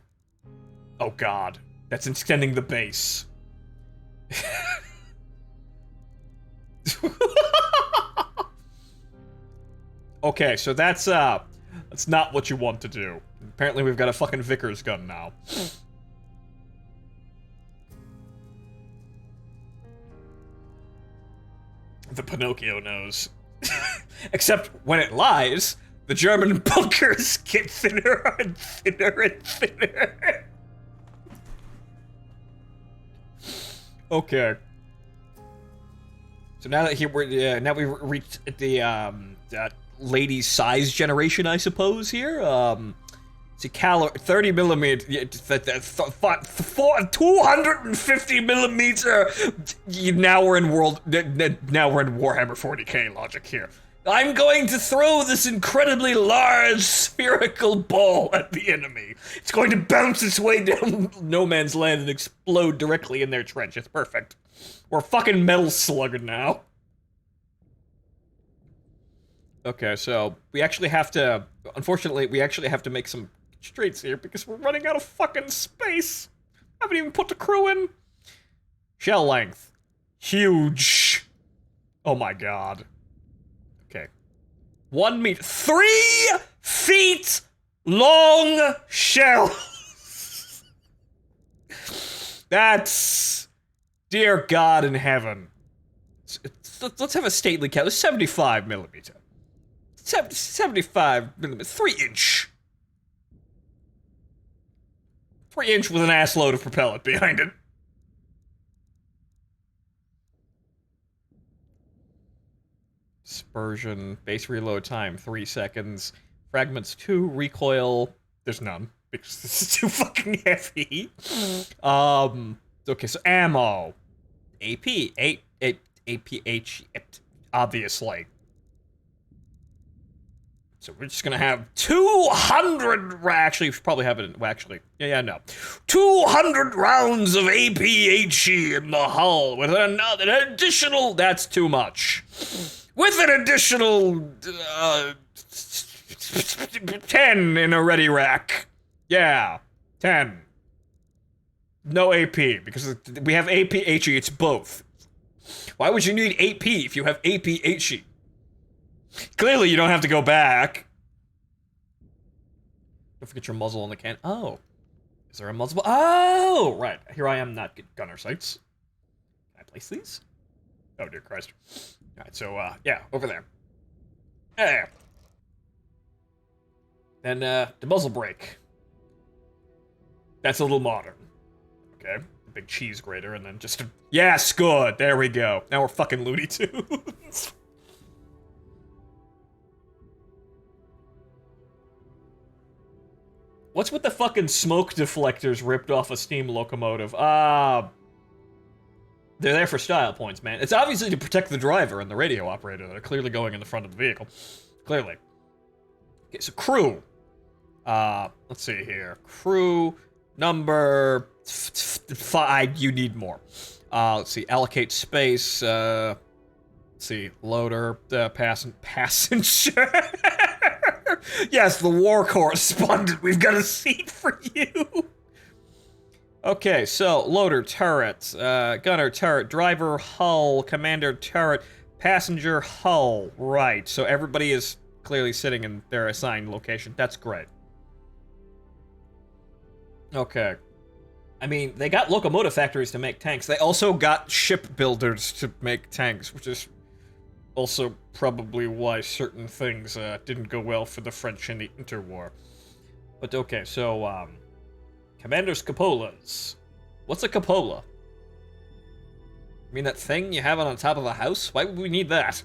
Oh God, that's extending the base. Okay, so that's not what you want to do. Apparently we've got a fucking Vickers gun now. The Pinocchio nose. Except when it lies, the German bunkers get thinner and thinner and thinner. Okay. So now that now we've reached the lady size generation, I suppose here. See, 30 millimeter, 250 millimeter. Now we're in now we're in Warhammer 40k logic here. I'm going to throw this incredibly large spherical ball at the enemy. It's going to bounce its way down no man's land and explode directly in their trench. It's perfect. We're fucking Metal Slug now. Okay, so we actually have to, unfortunately, we actually have to make some constraints here because we're running out of fucking space. I haven't even put the crew in. Shell length. Huge. Oh my god. Okay. 1 meter. 3 feet long shell. That's, dear God in heaven. Let's have a stately count. 75 millimeter. 75 millimeter. 3 inch. 3 inch with an ass load of propellant behind it. Dispersion. Base reload time 3 seconds. Fragments 2. Recoil. There's none because this is too fucking heavy. Okay, so ammo. AP. APH. Obviously. So we're just gonna have 200. Actually, we should probably have it. Well, actually, no. 200 rounds of APHE in the hull with an additional. That's too much. With an additional 10 in a ready rack. Yeah, 10. No AP because we have APHE. It's both. Why would you need AP if you have APHE? Clearly, you don't have to go back. Don't forget your muzzle on the can. Oh. Is there a muzzle? Oh, right. Here I am, not gunner sights. Can I place these? Oh, dear Christ. Alright, so, yeah, over there. There. Then, the muzzle brake. That's a little modern. Okay. A big cheese grater, and then just a... Yes, good. There we go. Now we're fucking Looney Tunes. What's with the fucking smoke deflectors ripped off a steam locomotive? They're there for style points, man. It's obviously to protect the driver and the radio operator that are clearly going in the front of the vehicle. Clearly. Okay, so crew. Let's see here. Crew number 5. You need more. Let's see. Allocate space. Let's see. Loader. Passenger. Yes, the war correspondent. We've got a seat for you. Okay, so loader turret, gunner turret, driver hull, commander turret, passenger hull. Right, so everybody is clearly sitting in their assigned location. That's great. Okay. I mean, they got locomotive factories to make tanks. They also got shipbuilders to make tanks, which is also probably why certain things didn't go well for the French in the interwar. But okay, so, Commander's cupolas. What's a cupola? I mean that thing you have on top of a house? Why would we need that?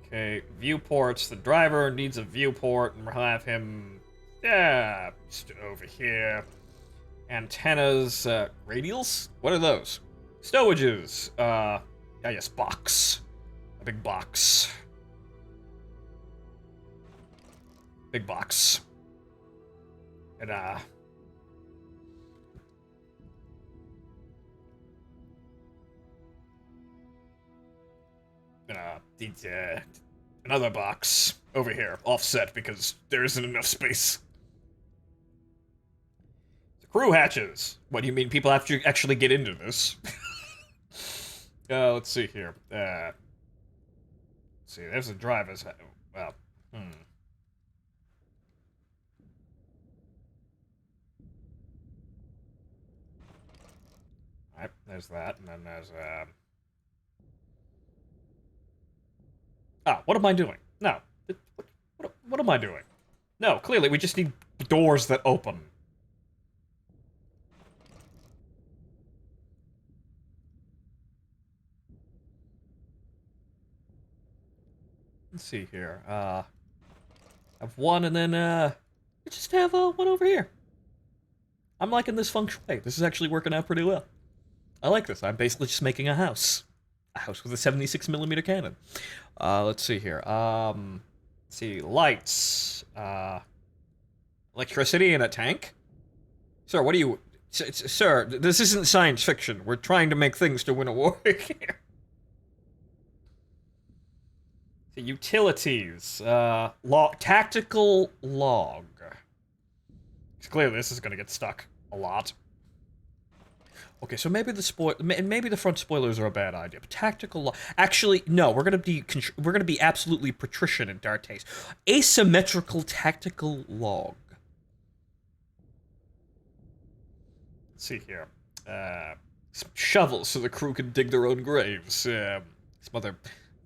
Okay, viewports. The driver needs a viewport, and we'll have him... Yeah, just over here. Antennas, radials? What are those? Stowages. Yes, box. A big box. Big box. And, another box over here, offset, because there isn't enough space. The crew hatches. What do you mean people have to actually get into this? Let's see here. Let's see, there's the driver's... Well, Alright, there's that, and then there's, what am I doing? No. What am I doing? No, clearly we just need doors that open. Let's see here, Have one, and then, just have, one over here. I'm liking this feng shui. This is actually working out pretty well. I like this. I'm basically just making a house. A house with a 76mm cannon. Let's see here. Let's see. Lights. Electricity in a tank? Sir, what do you... Sir, this isn't science fiction. We're trying to make things to win a war here. The utilities. Tactical log. Clearly, this is gonna get stuck a lot. Okay, so maybe the front spoilers are a bad idea. But tactical log. Actually, no. We're gonna be absolutely patrician in Dartes. Asymmetrical tactical log. Let's see here. Some shovels so the crew can dig their own graves. Some other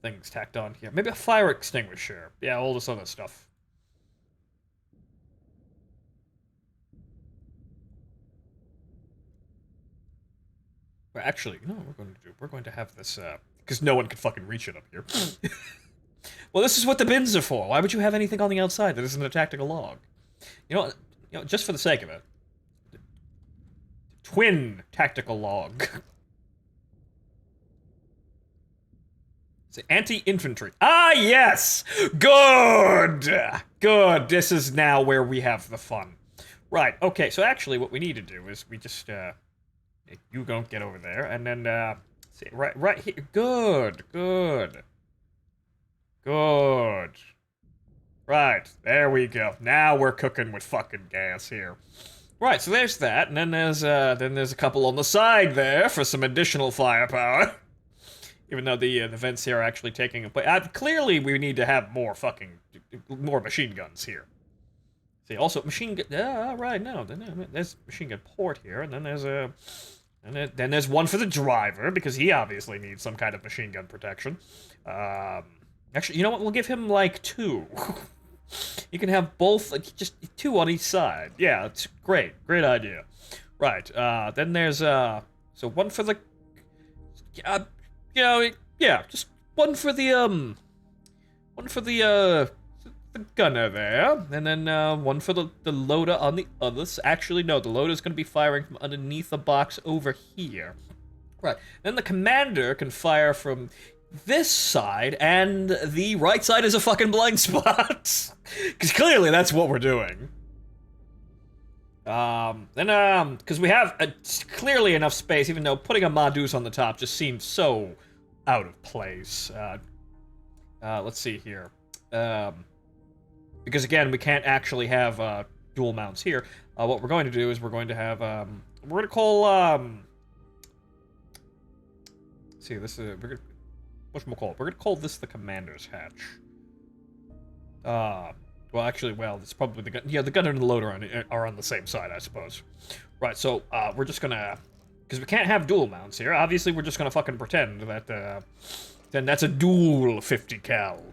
things tacked on here. Maybe a fire extinguisher. Yeah, all this other stuff. Well, actually, you know what we're going to do? We're going to have this, because no one can fucking reach it up here. Well, this is what the bins are for. Why would you have anything on the outside that isn't a tactical log? You know, just for the sake of it. Twin tactical log. It's anti-infantry. Ah, yes! Good! Good. This is now where we have the fun. Right, okay, so actually what we need to do is we just, you don't get over there, and then, see, right here. Good. Right, there we go. Now we're cooking with fucking gas here. Right, so there's that, and then there's a couple on the side there for some additional firepower. Even though the vents here are actually taking a... But clearly we need to have more machine guns here. See, also machine gun... right, no, there's machine gun port here, and then there's a... And then there's one for the driver, because he obviously needs some kind of machine gun protection. Actually, you know what? We'll give him, like, 2. You can have both, just 2 on each side. Yeah, it's great. Great idea. Right, then there's, so one for the... yeah, just one for the gunner there, and then, one for the loader on the others. Actually, no, the loader's gonna be firing from underneath the box over here. Right, then the commander can fire from this side, and the right side is a fucking blind spot. Because clearly that's what we're doing. Because we have clearly enough space, even though putting a Madus on the top just seems so out of place. Let's see here. Because again, we can't actually have dual mounts here. What we're going to do is we're going to have, we're going to call, see, this is, we're going to call this the commander's hatch. Well, actually, it's probably the gun. Yeah, the gunner and the loader are on the same side, I suppose. Right, so, we're just gonna... Because we can't have dual mounts here. Obviously, we're just gonna fucking pretend that, then that's a dual 50 cal.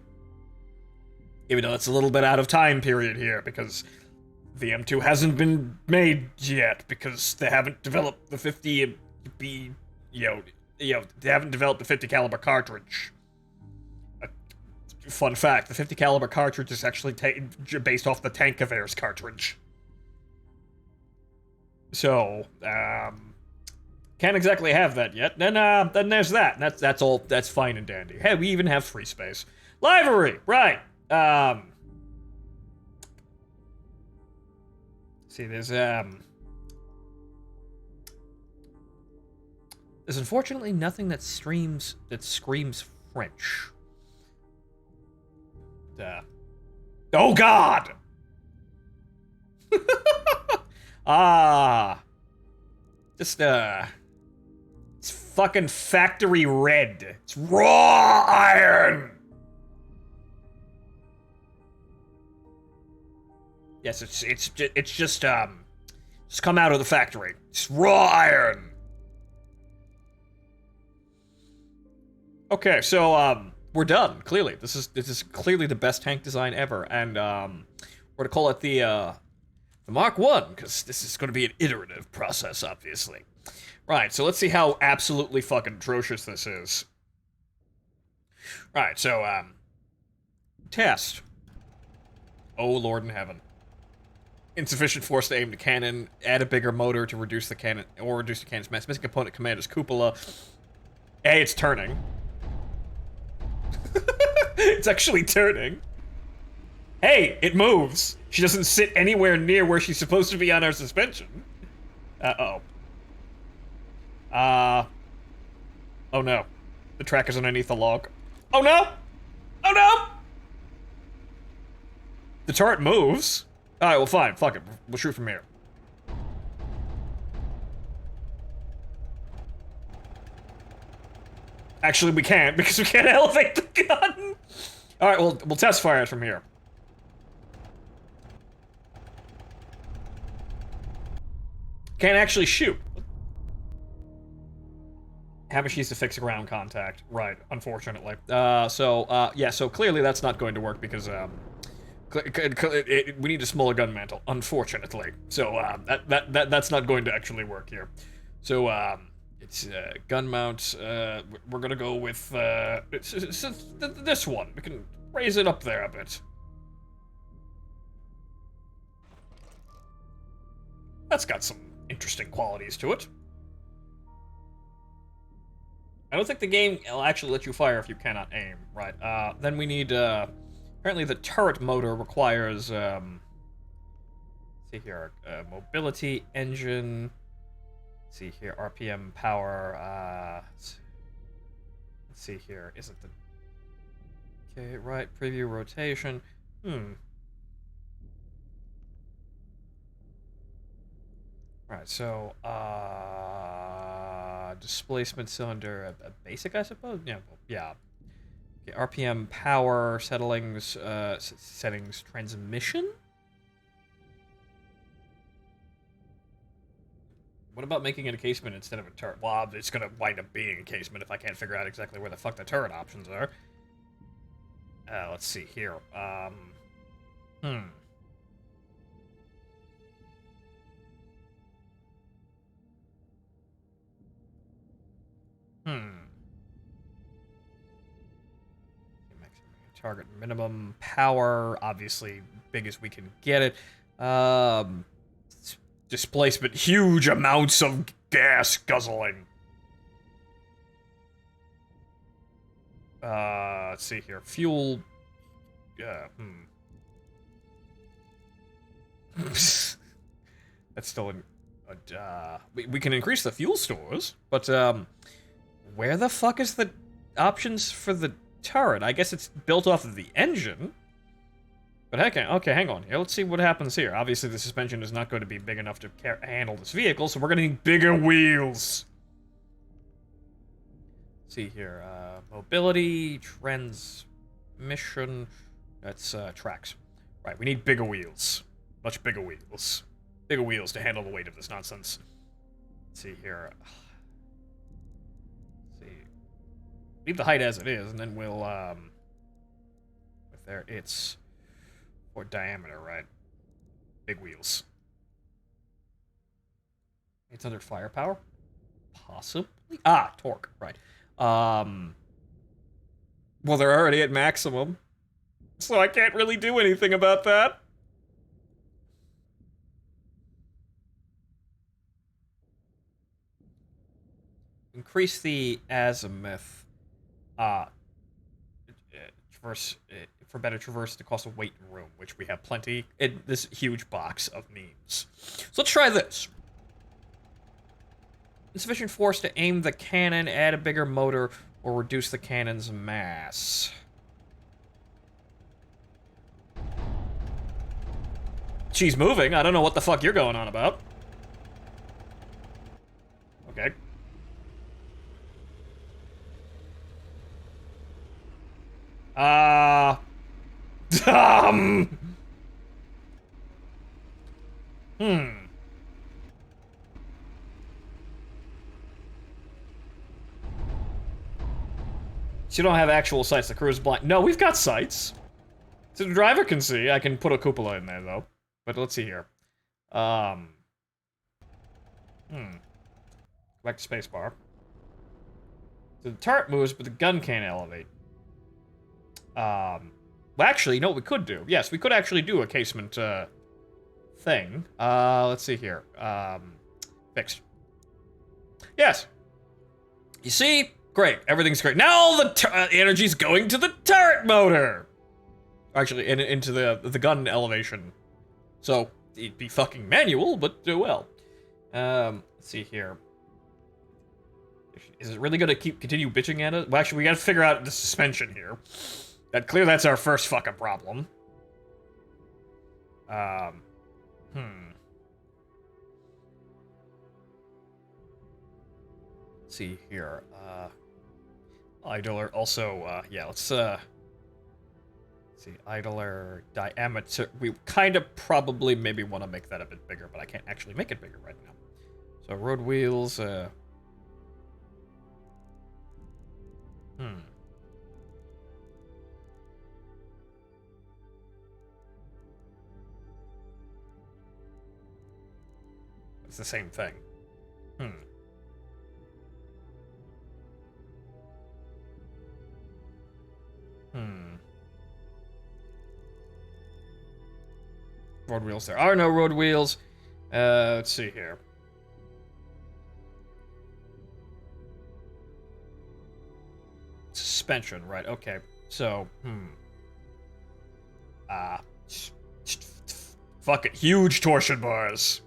Even though it's a little bit out of time period here, because the M2 hasn't been made yet, because they haven't developed the 50 B, they haven't developed the 50 caliber cartridge. Fun fact, the 50 caliber cartridge is actually based off the Tankaver's cartridge. So, can't exactly have that yet. Then there's that. That's all. That's fine and dandy. Hey, we even have free space. Livery, right? See, there's unfortunately nothing that screams French. Oh God! Just it's fucking factory red. It's raw iron. Yes, it's just come out of the factory. It's raw iron. Okay, so we're done. Clearly, this is clearly the best tank design ever, and we're gonna call it the Mark 1 because this is going to be an iterative process, obviously. Right. So let's see how absolutely fucking atrocious this is. Right. So test. Oh, Lord in heaven. Insufficient force to aim the cannon. Add a bigger motor to reduce the cannon, or reduce the cannon's mass. Missing component commander's cupola. Hey, it's turning. It's actually turning. Hey, it moves. She doesn't sit anywhere near where she's supposed to be on our suspension. Uh-oh. Oh no. The track is underneath the log. Oh no! Oh no! The turret moves. Alright, well fine, fuck it. We'll shoot from here. Actually, we can't, because we can't elevate the gun! Alright, we'll test fire it from here. Can't actually shoot. Hamish needs to fix ground contact. Right, unfortunately. Yeah, so clearly that's not going to work because, we need a smaller gun mantle, unfortunately. So, that's not going to actually work here. So, it's, gun mount, we're gonna go with, this one. We can raise it up there a bit. That's got some interesting qualities to it. I don't think the game will actually let you fire if you cannot aim, right? Then we need, apparently the turret motor requires, let's see here, mobility, engine, let's see here, RPM, power, let's see here, is it the, okay, right, preview, rotation, Right, so, displacement cylinder, a basic, I suppose? Yeah, well, yeah. Okay, RPM, power, settings, settings, transmission? What about making it a casement instead of a turret? Well, it's gonna wind up being a casement if I can't figure out exactly where the fuck the turret options are. Let's see here, Target minimum power, obviously big as we can get it. Displacement, huge amounts of gas guzzling. Let's see here. Fuel. That's still in. We can increase the fuel stores, but where the fuck is the options for the turret? I guess it's built off of the engine. But heck, okay, hang on here. Let's see what happens here. Obviously, the suspension is not going to be big enough to handle this vehicle, so we're going to need bigger wheels. Let's see here. Mobility, transmission. That's tracks. Right, we need bigger wheels. Much bigger wheels. Bigger wheels to handle the weight of this nonsense. Let's see here. Let's see. Leave the height as it is, and then we'll, with there, it's for diameter, right? Big wheels. 800 firepower? Possibly? Ah, torque, right. Well, they're already at maximum, so I can't really do anything about that. Increase the azimuth. Traverse for better traverse the cost of weight and room, which we have plenty in this huge box of memes. So let's try this. Insufficient force to aim the cannon, add a bigger motor, or reduce the cannon's mass. She's moving. I don't know what the fuck you're going on about. Okay. So you don't have actual sights. The crew is blind. No, we've got sights. So the driver can see. I can put a cupola in there, though. But let's see here. Back to spacebar. So the turret moves, but the gun can't elevate. Well, actually, you know what we could do? Yes, we could actually do a casement, thing. Let's see here. Fixed. Yes. You see? Great. Everything's great. Now all the energy's going to the turret motor! Actually, into the gun elevation. So, it'd be fucking manual, but do well. Let's see here. Is it really gonna continue bitching at it? Well, actually, we gotta figure out the suspension here. That's our first fucking problem. Let's see here. Idler also, yeah, let's see. Idler diameter. We kind of probably maybe want to make that a bit bigger, but I can't actually make it bigger right now. So road wheels, It's the same thing. Road wheels. There are no road wheels. Let's see here. Suspension, right? Okay. So, fuck it. Huge torsion bars.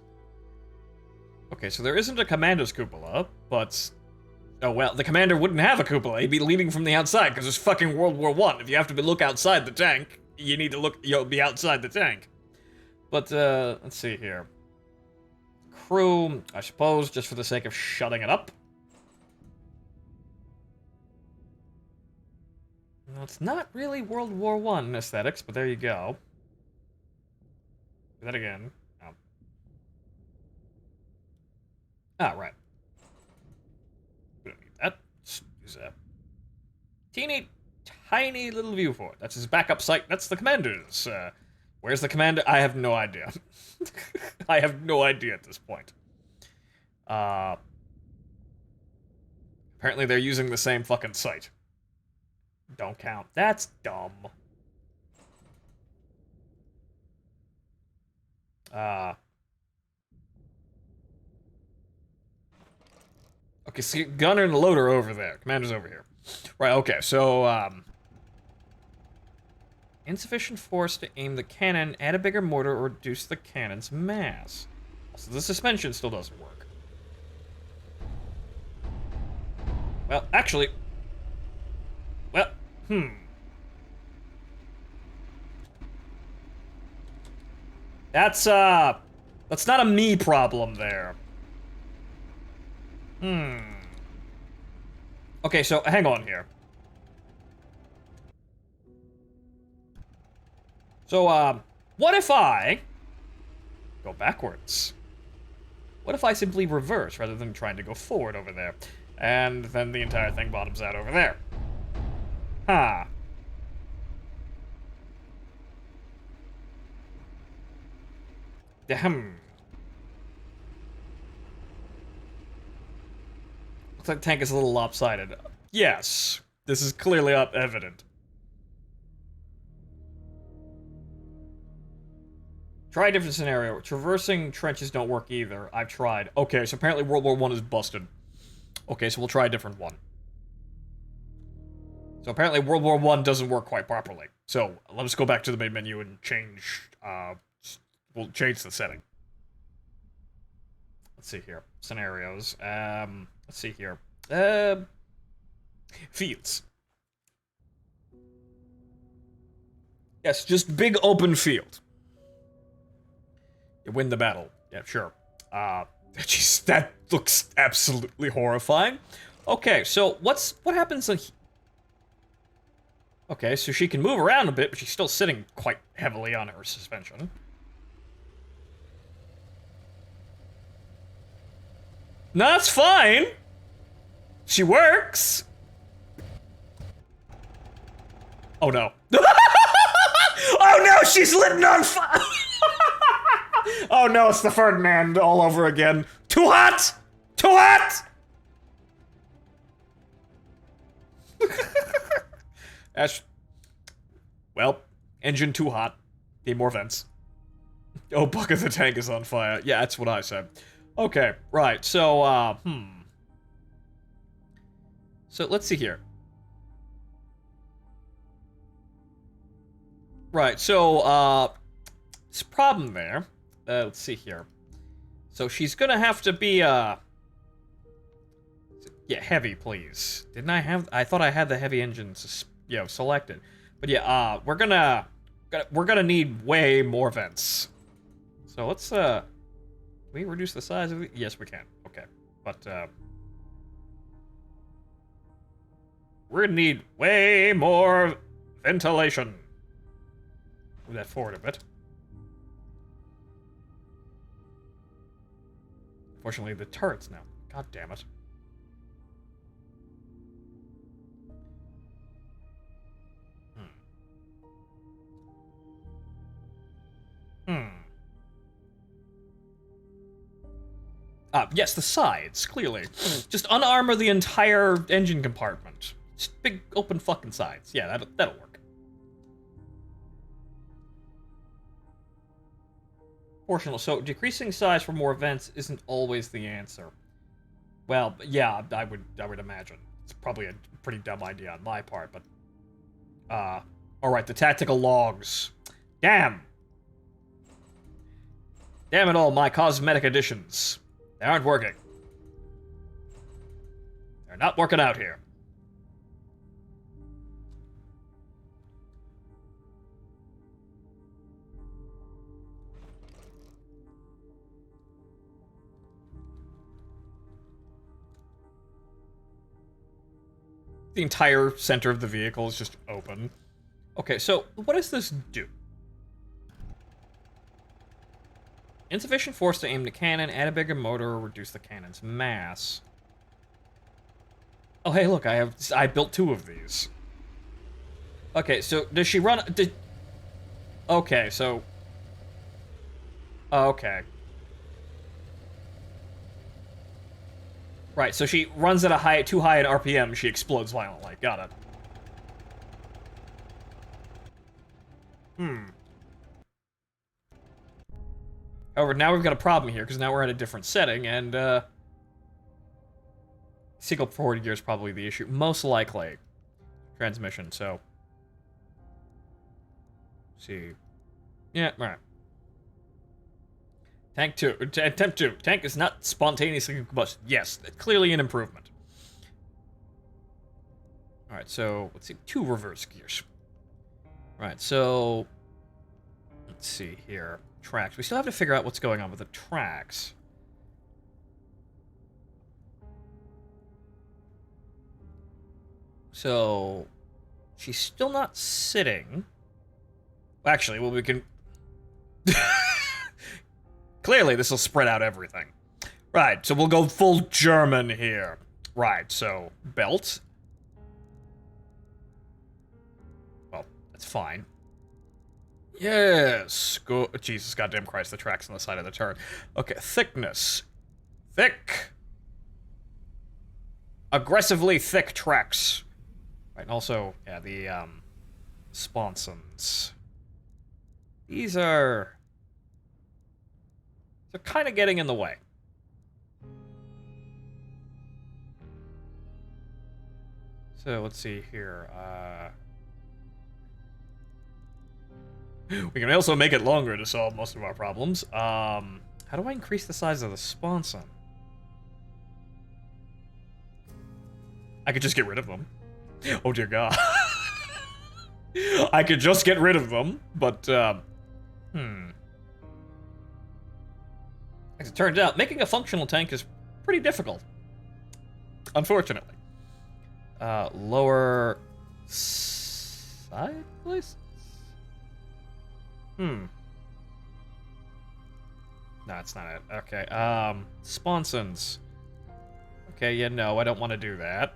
Okay, so there isn't a commander's cupola, but... Oh, well, the commander wouldn't have a cupola. He'd be leading from the outside, because it's fucking World War I. If you have to look outside the tank, you need to be outside the tank. But, let's see here. Crew, I suppose, just for the sake of shutting it up. Well, it's not really World War I aesthetics, but there you go. Do that again. Oh. Ah, right. We don't need that. Just use a teeny, tiny little viewport. That's his backup site. That's the commander's. Where's the commander? I have no idea. I have no idea at this point. Apparently they're using the same fucking site. Don't count. That's dumb. Okay, see, gunner and loader over there. Commander's over here. Right, okay, so, insufficient force to aim the cannon, add a bigger mortar, or reduce the cannon's mass. So the suspension still doesn't work. Well, actually... Well, That's not a me problem there. Okay, so hang on here. So, what if I go backwards? What if I simply reverse rather than trying to go forward over there? And then the entire thing bottoms out over there. Huh. Damn. Looks like the tank is a little lopsided. Yes, this is clearly evident. Try a different scenario. Traversing trenches don't work either. I've tried. Okay, so apparently World War I is busted. Okay, so we'll try a different one. So apparently World War I doesn't work quite properly. So let's go back to the main menu and change, we'll change the setting. Let's see here. Scenarios. Let's see here. Fields. Yes, just big open field. You win the battle. Yeah, sure. Jeez, that looks absolutely horrifying. Okay, so what happens on... Okay, so she can move around a bit, but she's still sitting quite heavily on her suspension. No, that's fine. She works. Oh no. Oh no, she's lit on fire. Oh no, it's the Ferdinand all over again. Too hot! Too hot! Ash. Well, Engine too hot. Need more vents. Oh, bucket the tank is on fire. Yeah, that's what I said. Okay, right, so, So, let's see here. Right, so, there's a problem there. Let's see here. So she's gonna have to be, yeah, heavy, please. Didn't I have, I thought I had the heavy engines, selected. But yeah, we're gonna need way more vents. So let's, can we reduce the size of the, yes, we can. Okay, but, we're gonna need way more ventilation. Move that forward a bit. Unfortunately, the turrets now. God damn it. Yes, the sides, clearly. Just unarmor the entire engine compartment. Just big, open fucking sides. Yeah, that'll work. Proportional. So, decreasing size for more vents isn't always the answer. Well, yeah, I would imagine. It's probably a pretty dumb idea on my part, but... Alright, the tactical logs. Damn! Damn it all, my cosmetic additions. They aren't working. They're not working out here. The entire center of the vehicle is just open. Okay, so what does this do? Insufficient force to aim the cannon, add a bigger motor, or reduce the cannon's mass. Oh, hey, look, I built 2 of these. Okay, so does she run... Okay, so... Okay. Right, so she runs at a too high an RPM, she explodes violently. Got it. However, now we've got a problem here, because now we're at a different setting, and, single forward gear is probably the issue. Most likely. Transmission, so... Let's see. Yeah, alright. Tank 2. Attempt 2. Tank is not spontaneously combusted. Yes, clearly an improvement. Alright, so, let's see. 2 reverse gears. Right, so... Let's see here. Tracks. We still have to figure out what's going on with the tracks. So... She's still not sitting. Actually, well, we can... Clearly, this will spread out everything. Right, so we'll go full German here. Right, so, belt. Well, that's fine. Yes! Go Jesus goddamn Christ, the track's on the side of the turret. Okay, thickness. Thick! Aggressively thick tracks. Right, and also, yeah, the, sponsons. These are... They're kind of getting in the way. So, let's see here, we can also make it longer to solve most of our problems. How do I increase the size of the sponson? I could just get rid of them. Oh dear God. I could just get rid of them, but, As it turns out, making a functional tank is pretty difficult. Unfortunately. Lower... side places? No, that's not it. Okay, sponsons. Okay, yeah, no, I don't want to do that.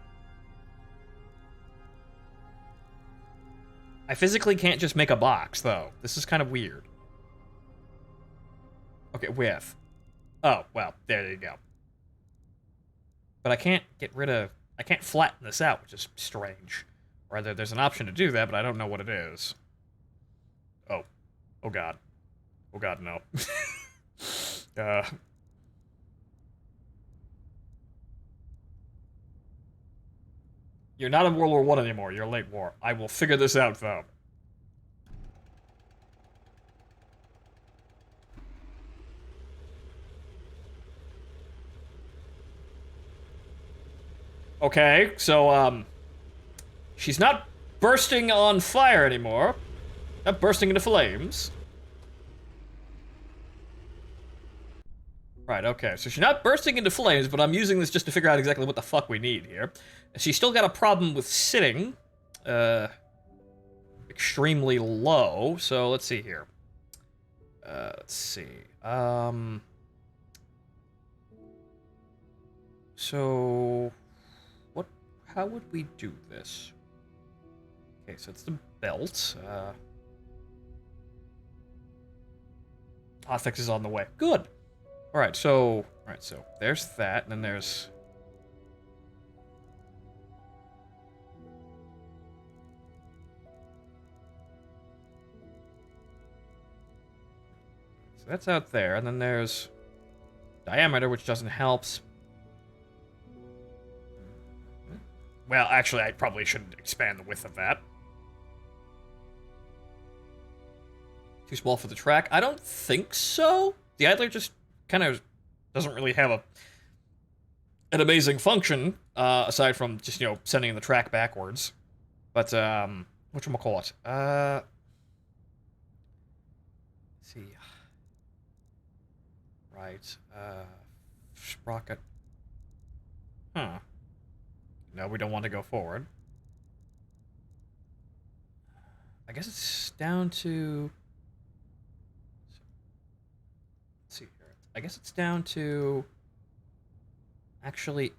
I physically can't just make a box, though. This is kind of weird. Okay, width. Oh, well, there you go. But I can't get rid of... I can't flatten this out, which is strange. Or there's an option to do that, but I don't know what it is. Oh. Oh god. Oh god, no. You're not in World War One anymore. You're late war. I will figure this out, though. Okay, so, she's not bursting on fire anymore. Not bursting into flames. Right, okay, so she's not bursting into flames, but I'm using this just to figure out exactly what the fuck we need here. She's still got a problem with sitting, extremely low, so let's see here. Let's see, so, how would we do this? Okay, so it's the belt, hotfix is on the way. Good! Alright, so there's that, and then there's... So that's out there, and then there's diameter, which doesn't help. Well, actually, I probably shouldn't expand the width of that. Too small for the track? I don't think so. The idler just kind of doesn't really have an amazing function, aside from just, you know, sending the track backwards. But, whatchamacallit? Let's see. Right, Sprocket. Huh. No, we don't want to go forward. I guess it's down to... Let's see here. I guess it's down to... actually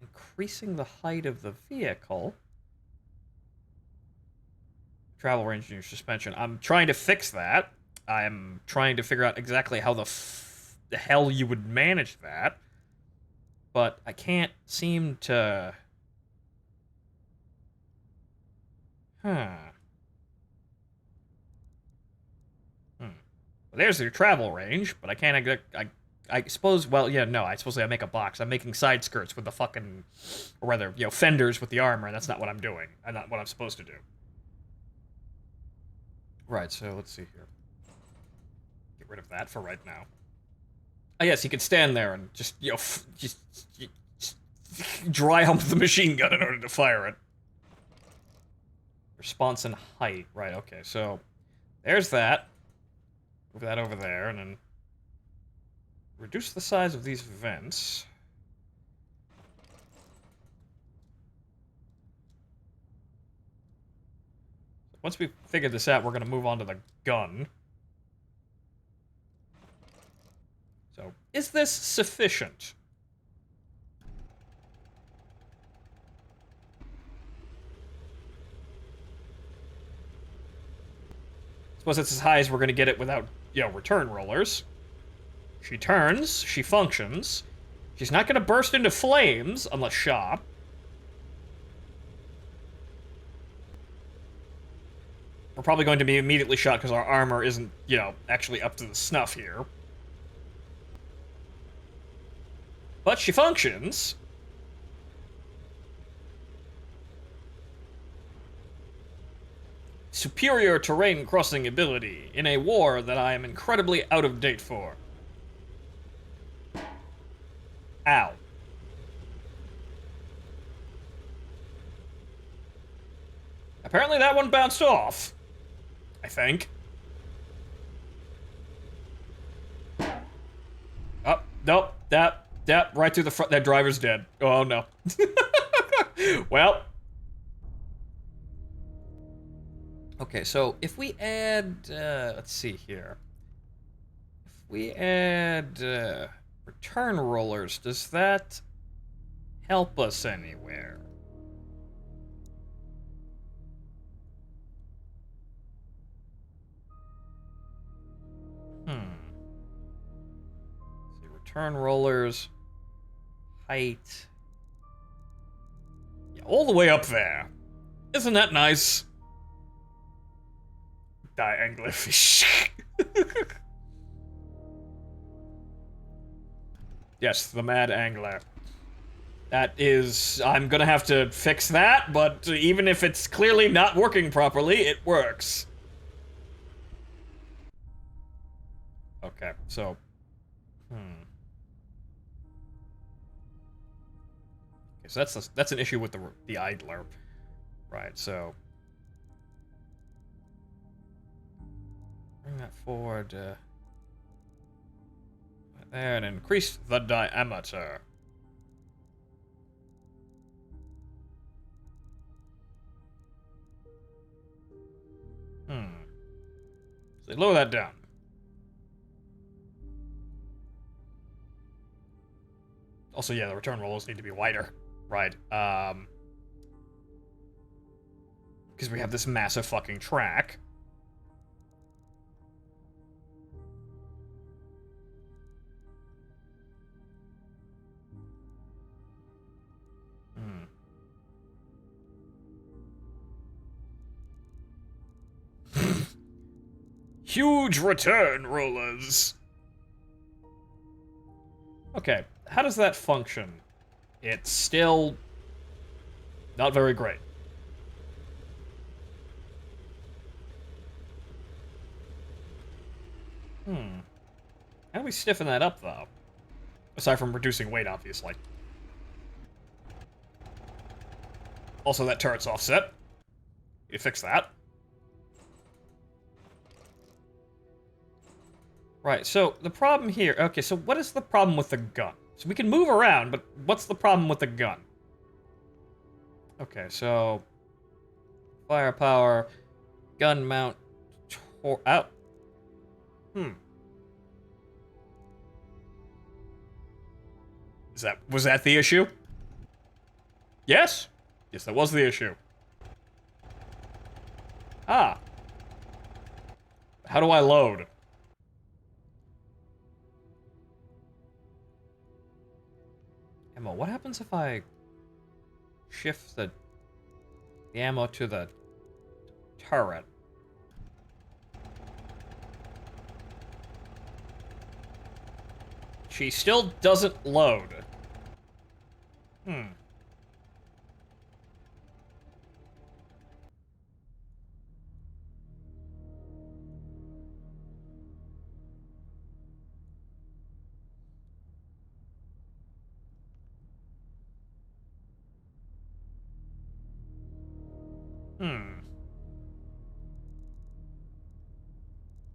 increasing the height of the vehicle. Travel range and your suspension. I'm trying to fix that. I'm trying to figure out exactly how the hell you would manage that. But I can't seem to... Well, there's your travel range, but I can't... I suppose... Well, yeah, no, I suppose I make a box. I'm making side skirts with the fucking... Or rather, you know, fenders with the armor, and that's not what I'm doing. Not what I'm supposed to do. Right, so let's see here. Get rid of that for right now. Oh, yes, he could stand there and just, you know, just dry hump the machine gun in order to fire it. Response and height. Right, okay, so there's that. Move that over there, and then reduce the size of these vents. Once we figure this out, we're going to move on to the gun. So, is this sufficient? Suppose it's as high as we're going to get it without, you know, return rollers. She turns, she functions. She's not going to burst into flames unless shot. We're probably going to be immediately shot because our armor isn't, you know, actually up to the snuff here. But she functions. Superior terrain crossing ability in a war that I am incredibly out of date for. Ow. Apparently that one bounced off. I think. Oh, nope. That right through the front. That driver's dead. Oh, no. Well. Okay, so if we add, let's see here. If we add, return rollers, does that help us anywhere? See, return rollers, height. Yeah, all the way up there. Isn't that nice? Die anglerfish. Yes, the mad angler. That is... I'm gonna have to fix that, but even if it's clearly not working properly, it works. Okay, so... Okay, so that's an issue with the idler. Right, so... Bring that forward, there, and increase the diameter. So lower that down. Also, yeah, the return rollers need to be wider. Right, because we have this massive fucking track. Huge return rollers. Okay, how does that function? It's still not very great. How do we stiffen that up, though? Aside from reducing weight, obviously. Also, that turret's offset. You fix that. Right, so the problem here... Okay, so what is the problem with the gun? So we can move around, but what's the problem with the gun? Okay, so... Firepower... Gun mount... Out. Was that the issue? Yes? Yes, that was the issue. Ah. How do I load? Ammo, what happens if I shift the ammo to the turret? She still doesn't load.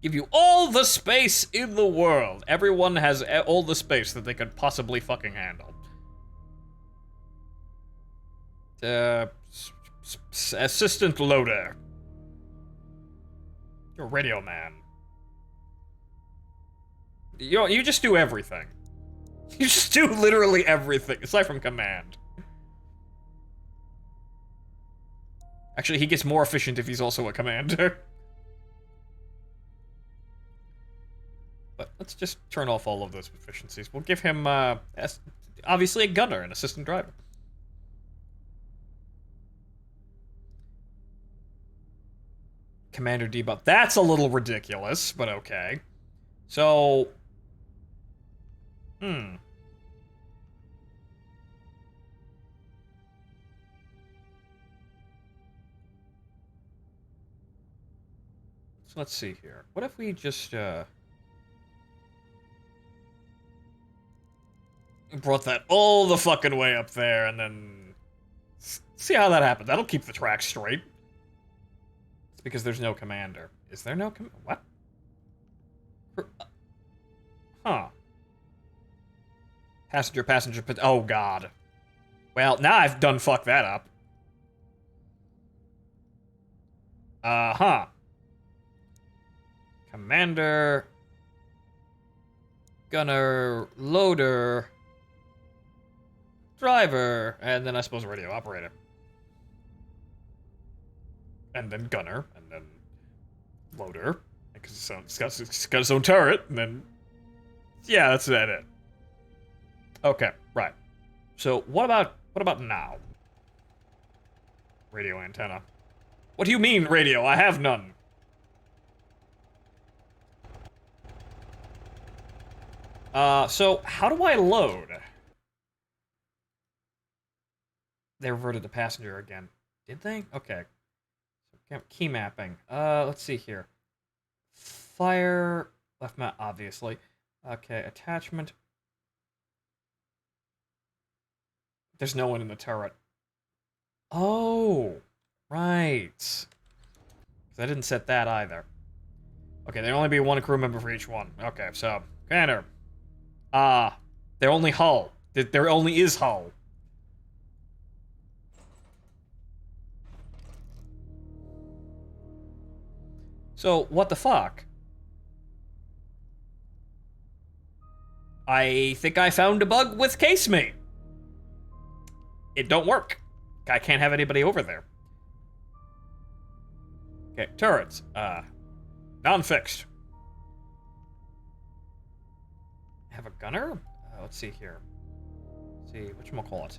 Give you all the space in the world. Everyone has all the space that they could possibly fucking handle. Assistant loader. You're a radio man. You just do everything. You just do literally everything, aside from command. Actually, he gets more efficient if he's also a commander. But let's just turn off all of those efficiencies. We'll give him, obviously a gunner, an assistant driver. Commander debuff. That's a little ridiculous, but okay. So... So let's see here. What if we just, brought that all the fucking way up there, and then... See how that happens. That'll keep the track straight. It's because there's no commander. Is there no what? Huh. Passenger, oh god. Well, now I've done fucked that up. Commander... Gunner... Loader... Driver... And then I suppose radio operator. And then gunner, and then loader, because it's got its own turret, and then... Yeah, that's it. Okay, right. So, what about now? Radio antenna. What do you mean, radio? I have none. So how do I load? They reverted to passenger again. Did they? Okay. Key mapping. Let's see here. Fire, left map, obviously. Okay, attachment. There's no one in the turret. Oh, right. I didn't set that either. Okay, there'll only be one crew member for each one. Okay, so, Commander. They're only hull. There only is hull. So, what the fuck? I think I found a bug with casemate. It don't work. I can't have anybody over there. Okay, turrets. Non-fixed. Have a gunner? Let's see here. Let's see, whatchamacallit.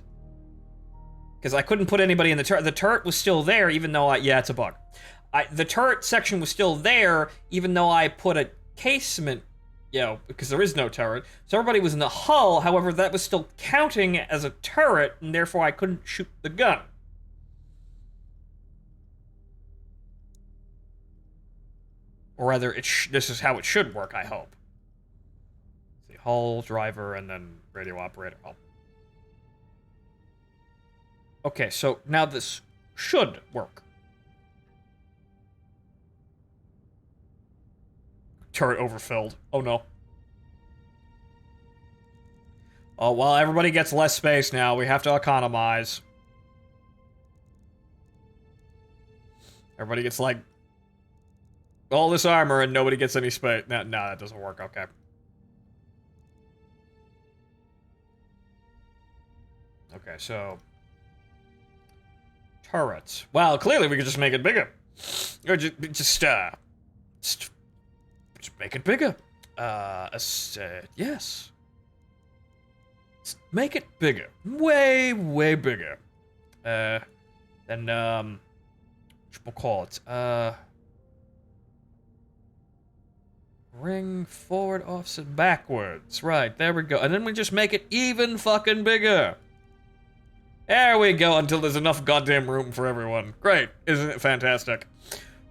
Because I couldn't put anybody in the turret. The turret was still there, even though yeah, it's a bug. The turret section was still there, even though I put a casement, because there is no turret. So everybody was in the hull, however, that was still counting as a turret, and therefore I couldn't shoot the gun. Or rather, this is how it should work, I hope. The hull, driver, and then radio operator. Oh. Okay, so now this should work. Turret overfilled. Oh no. Oh, well, everybody gets less space now. We have to economize. Everybody gets, like, all this armor and nobody gets any space. No, that doesn't work. Okay. Okay, so... turrets. Well, clearly we could just make it bigger. Or just make it bigger. Yes. Let's make it bigger. Way, way bigger. Then, we'll call it, ring forward, offset, backwards. Right, there we go. And then we just make it even fucking bigger. There we go, until there's enough goddamn room for everyone. Great, isn't it fantastic?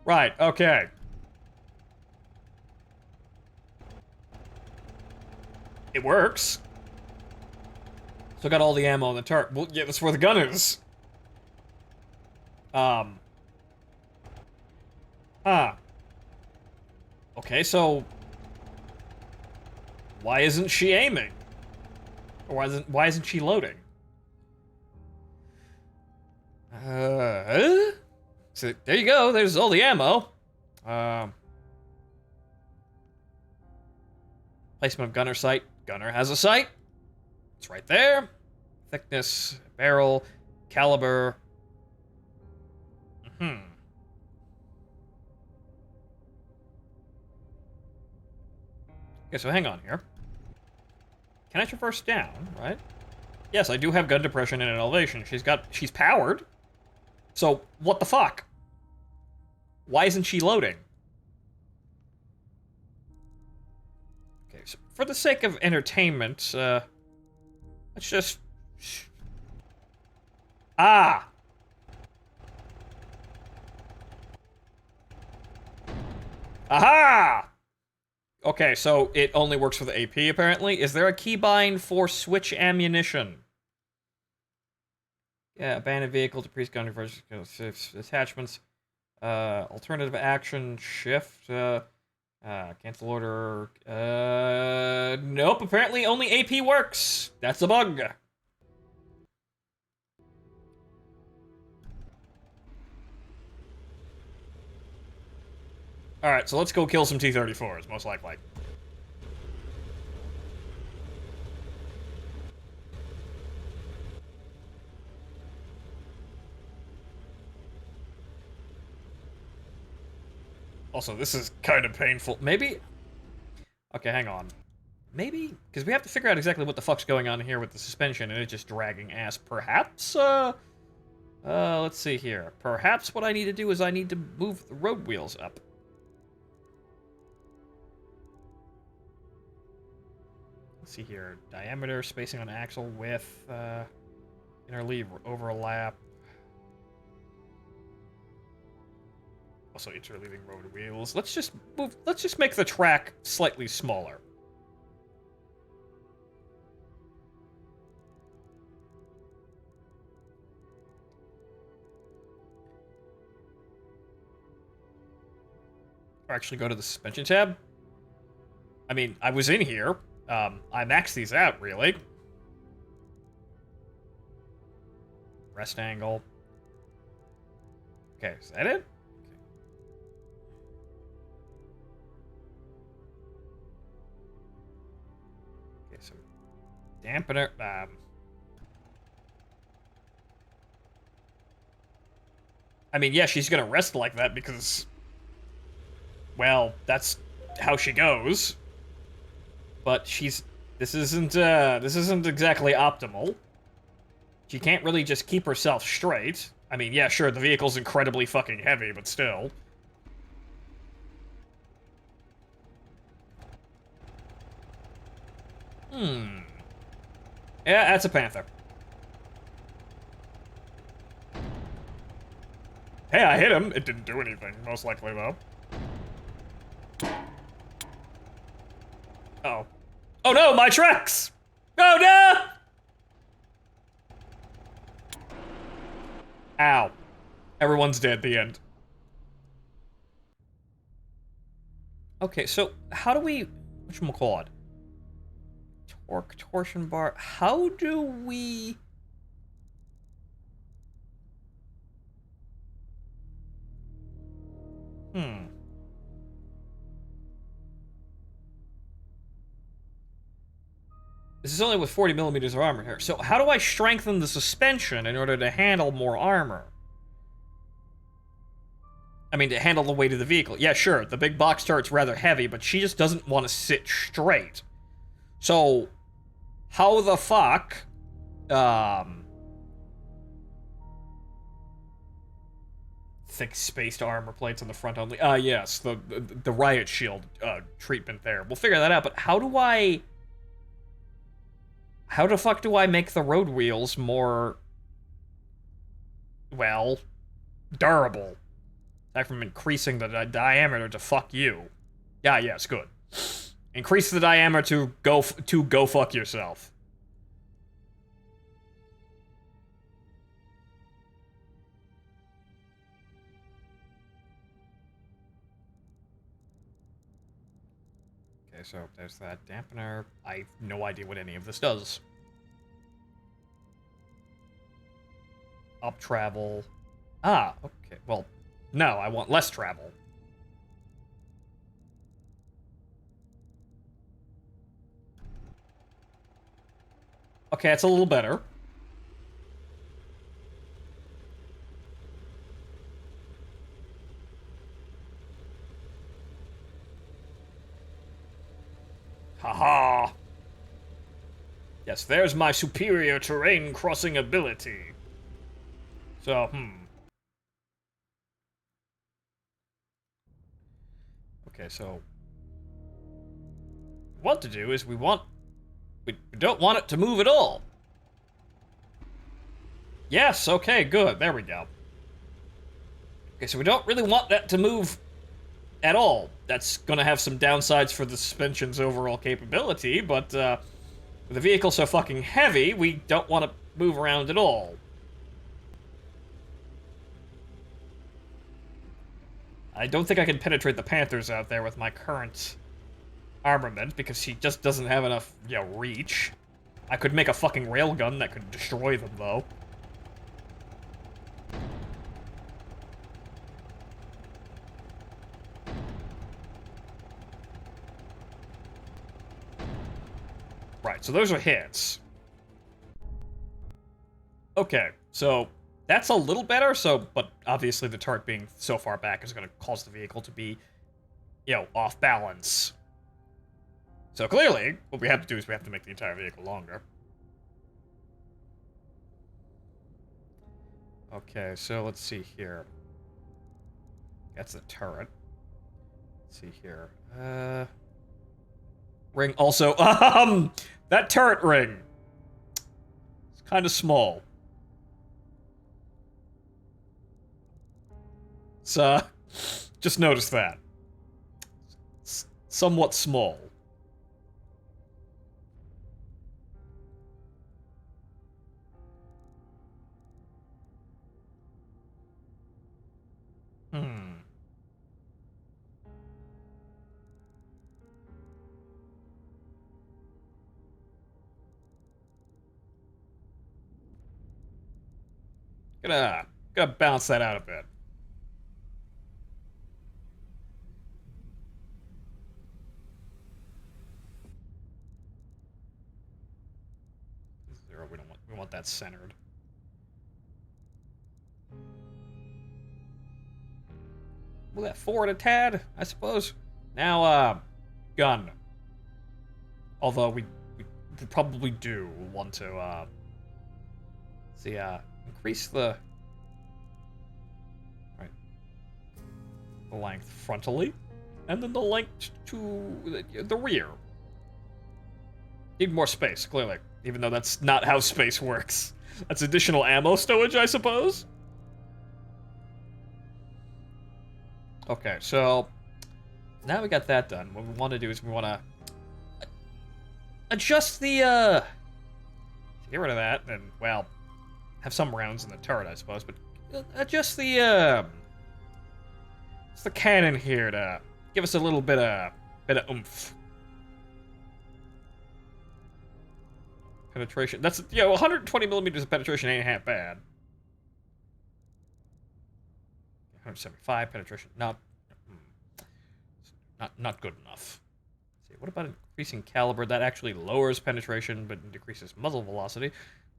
Right, okay. It works. So I got all the ammo in the turret. Well, yeah, that's where the gun is. Okay, so... why isn't she aiming? Or why isn't she loading? So there you go, there's all the ammo. Placement of gunner sight. Gunner has a sight. It's right there. Thickness, barrel, caliber. Okay, so hang on here. Can I traverse down, right? Yes, I do have gun depression and an elevation. She's powered. So, what the fuck? Why isn't she loading? Okay, so for the sake of entertainment, let's just... Ah! Aha! Okay, so it only works for the AP, apparently. Is there a keybind for switch ammunition? Yeah, abandoned vehicle, decrease gun reverse attachments. Alternative action, shift, cancel order. Nope, apparently only AP works. That's a bug. Alright, so let's go kill some T-34s, most likely. Also, this is kind of painful. Maybe... okay, hang on. Maybe? Because we have to figure out exactly what the fuck's going on here with the suspension, and it's just dragging ass. Perhaps, let's see here. Perhaps what I need to do is I need to move the road wheels up. let's see here. Diameter, spacing on axle, width, interleave, overlap. Also interleaving road wheels. Let's just make the track slightly smaller. Or actually go to the suspension tab. I mean, I was in here. I maxed these out, really. Rest angle. Okay, is that it? Okay, so dampener. I mean, yeah, she's gonna rest like that because, well, that's how she goes. But this isn't exactly optimal. She can't really just keep herself straight. I mean, yeah, sure, the vehicle's incredibly fucking heavy, but still. Yeah, that's a Panther. Hey, I hit him. It didn't do anything, most likely, though. Uh-oh. Oh no, my tracks! Oh no! Ow. Everyone's dead, the end. Okay, so how do we... whatchamacallit? Torque, torsion bar... How do we... This is only with 40 millimeters of armor here. So how do I strengthen the suspension in order to handle more armor? I mean, to handle the weight of the vehicle. Yeah, sure, the big box turret's rather heavy, but she just doesn't want to sit straight. So, how the fuck... thick spaced armor plates on the front only. Yes, the riot shield treatment there. We'll figure that out, but how do I... how the fuck do I make the road wheels more... well, durable? Aside from increasing the diameter to fuck you. Yeah, yes, good. Increase the diameter to go fuck yourself. Okay, so there's that dampener. I have no idea what any of this does. Up travel. Ah, okay. Well, no, I want less travel. Okay, it's a little better. Haha. Yes, there's my superior terrain crossing ability. So, Okay, so... what to do is we don't want it to move at all. Yes, okay, good. There we go. Okay, so we don't really want that to move at all. That's gonna have some downsides for the suspension's overall capability, but, with the vehicle so fucking heavy, we don't want to move around at all. I don't think I can penetrate the Panthers out there with my current armament, because she just doesn't have enough, reach. I could make a fucking railgun that could destroy them, though. Right, so those are hits. Okay, so that's a little better, but obviously the turret being so far back is going to cause the vehicle to be, off balance. So clearly, what we have to do is we have to make the entire vehicle longer. Okay, so let's see here. That's the turret. Let's see here. Ring also, That turret ring. It's kind of small. So, just notice that. It's somewhat small. Hmm. Gotta balance that out a bit. Zero, we want that centered. Move that forward a tad, I suppose. Now, gun. Although we probably do want to, see, increase the length frontally, and then the length to the rear. Need more space, clearly, even though that's not how space works. That's additional ammo stowage, I suppose? Okay, so now we got that done. What we want to do is we want to adjust the, get rid of that, and, well, have some rounds in the turret, I suppose, but adjust the, it's the cannon here to give us a little bit of oomph. Penetration. That's, 120 millimeters of penetration ain't half bad. 175 penetration. Not good enough. Let's see, what about increasing caliber? That actually lowers penetration, but decreases muzzle velocity.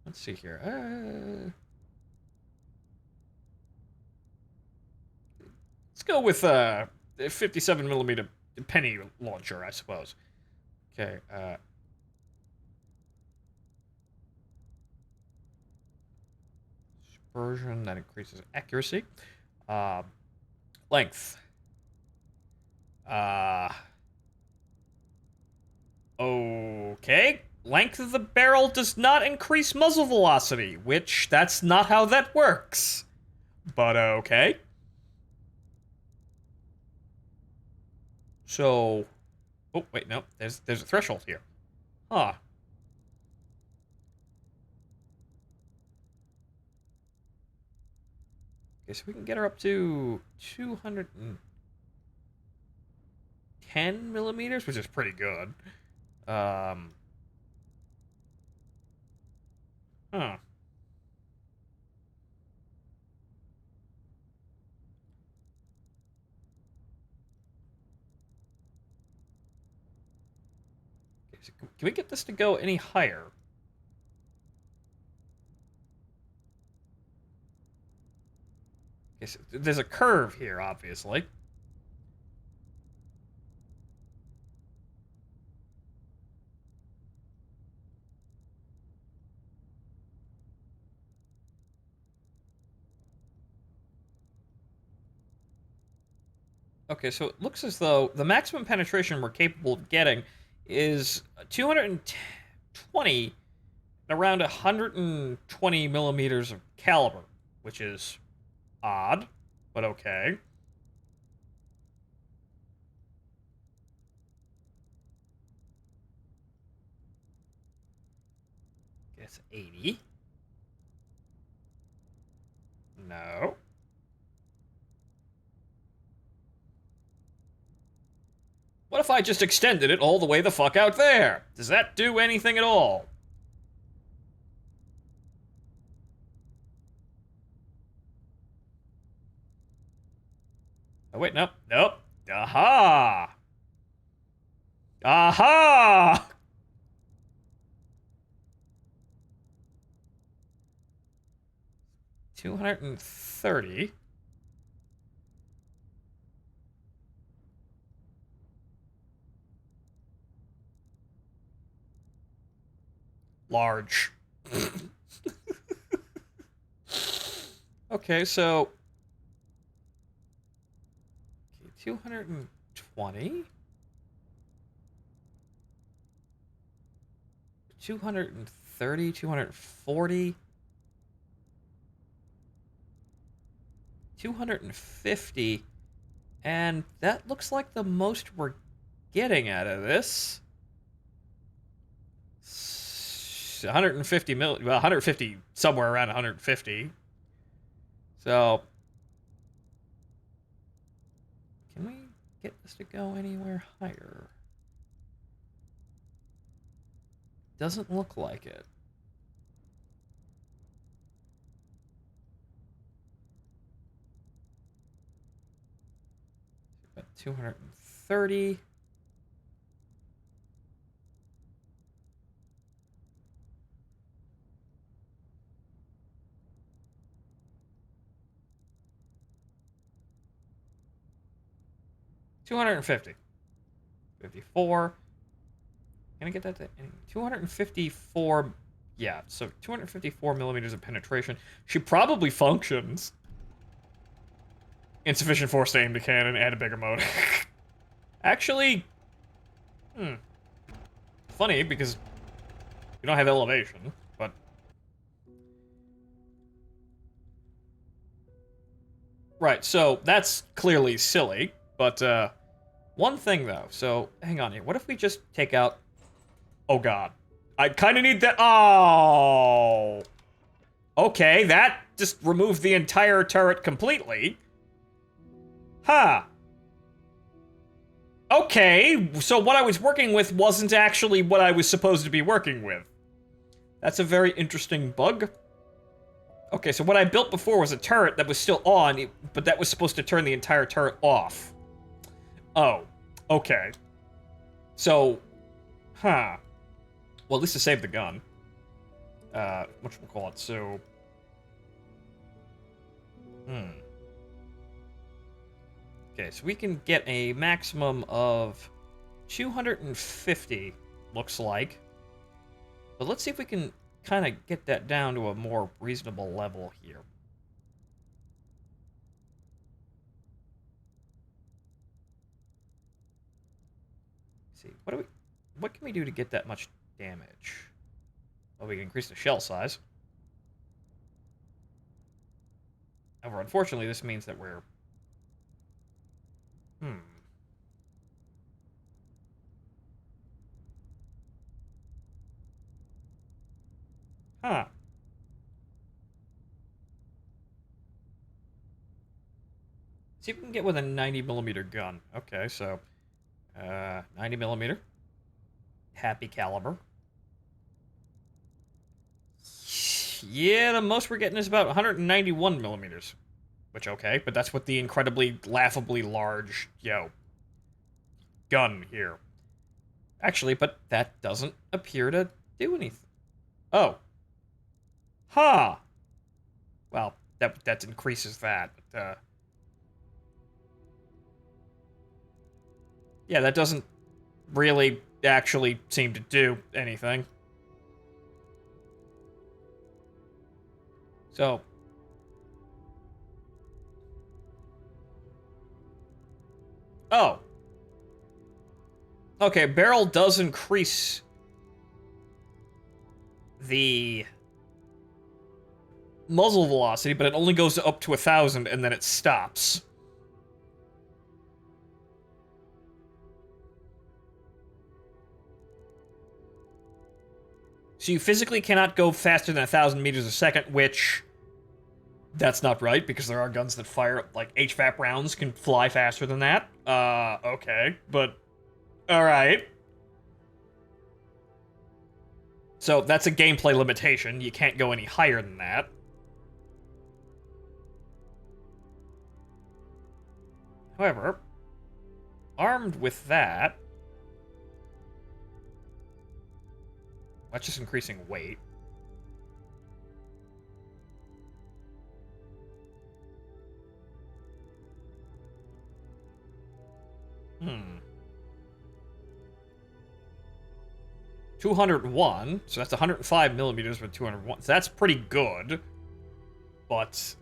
Let's see here. Let's go with a 57 millimeter penny launcher, I suppose. Okay. Dispersion, that increases accuracy. Length. Okay. Length of the barrel does not increase muzzle velocity, which that's not how that works. But okay. So, oh wait, no, there's a threshold here. Huh. Okay, so we can get her up to 210 millimeters, which is pretty good. Huh. Okay, so can we get this to go any higher? Okay, so there's a curve here, obviously. Okay, so it looks as though the maximum penetration we're capable of getting is 220 around 120 millimeters of caliber, which is odd, but okay. Guess 80. No. What if I just extended it all the way the fuck out there? Does that do anything at all? Oh, wait, nope. Nope. Aha! Aha! 230. Large. Okay, so... Okay, 220? 230, 240, 250, and that looks like the most we're getting out of this. 150 well, 150, somewhere around 150. So, can we get this to go anywhere higher? Doesn't look like it. About 230. $250. 54. Can I get that to 254? Yeah, so 254 millimeters of penetration. She probably functions. Insufficient force to aim the cannon, add a bigger motor. Actually, funny because you don't have elevation, but right. So that's clearly silly. But one thing though. So hang on here. What if we just take out? Oh God, I kind of need that. Oh, okay. That just removed the entire turret completely. Huh. Okay, so what I was working with wasn't actually what I was supposed to be working with. That's a very interesting bug. Okay, so what I built before was a turret that was still on, but that was supposed to turn the entire turret off. Oh, okay. So, huh. Well, at least to save the gun. Whatchamacallit, so... Okay, so we can get a maximum of 250, looks like. But let's see if we can kind of get that down to a more reasonable level here. Let's see, what can we do to get that much damage? Well, we can increase the shell size. However, unfortunately, this means that we're... Huh. See if we can get with a 90mm gun. Okay, so... 90mm. Happy caliber. Yeah, the most we're getting is about 191mm. Which, okay, but that's with the incredibly, laughably large, gun here. Actually, but that doesn't appear to do anything. Oh. Huh. Well, that increases that. But, yeah, that doesn't really actually seem to do anything. So. Oh. Okay, barrel does increase the muzzle velocity, but it only goes up to 1,000 and then it stops. So you physically cannot go faster than 1,000 meters a second, which... That's not right, because there are guns that fire, like, HVAP rounds can fly faster than that. Okay, but... Alright. So that's a gameplay limitation. You can't go any higher than that. However, armed with that... That's just increasing weight. Hmm. 201, so that's 105 millimeters with 201. So that's pretty good. But,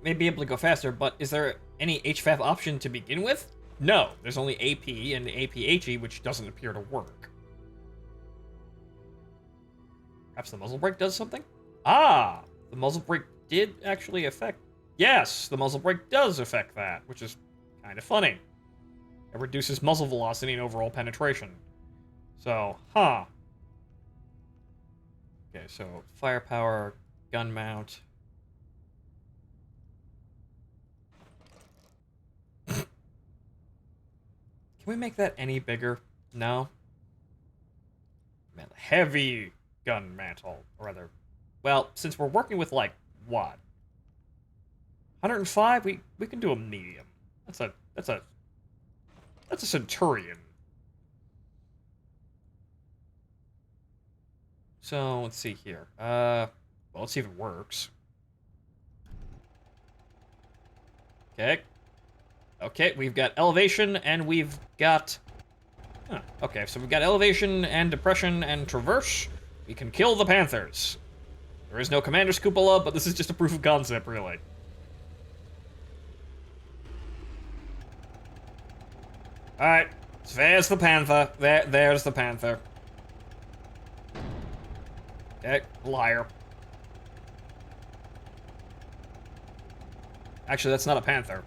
may be able to go faster, but is there any HVAP option to begin with? No, there's only AP and APHE, which doesn't appear to work. Perhaps the muzzle brake does something? Ah, the muzzle brake did actually affect... Yes, the muzzle brake does affect that, which is kind of funny. It reduces muzzle velocity and overall penetration. So, huh. Okay, so firepower, gun mount. Can we make that any bigger? No? Man, heavy gun mantle, or rather... Well, since we're working with, like, what? 105? We can do a medium. That's a Centurion. So, let's see here. Well, let's see if it works. Okay. Okay, we've got elevation, and we've got... Huh. Okay, so we've got elevation, and depression, and traverse. We can kill the Panthers. There is no Commander's Cupola, but this is just a proof of concept, really. Alright, so there's the Panther. There's the Panther. Okay, liar. Actually, that's not a Panther.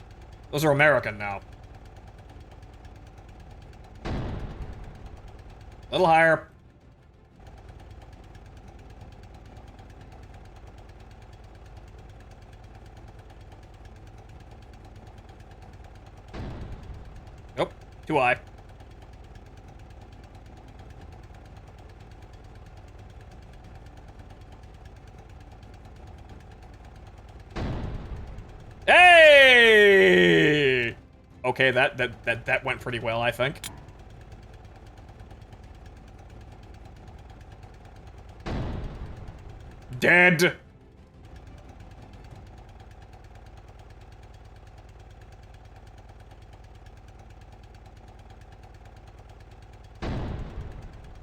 Those are American now. Little higher. Nope, too high. Hey! Okay, that went pretty well, I think. Dead.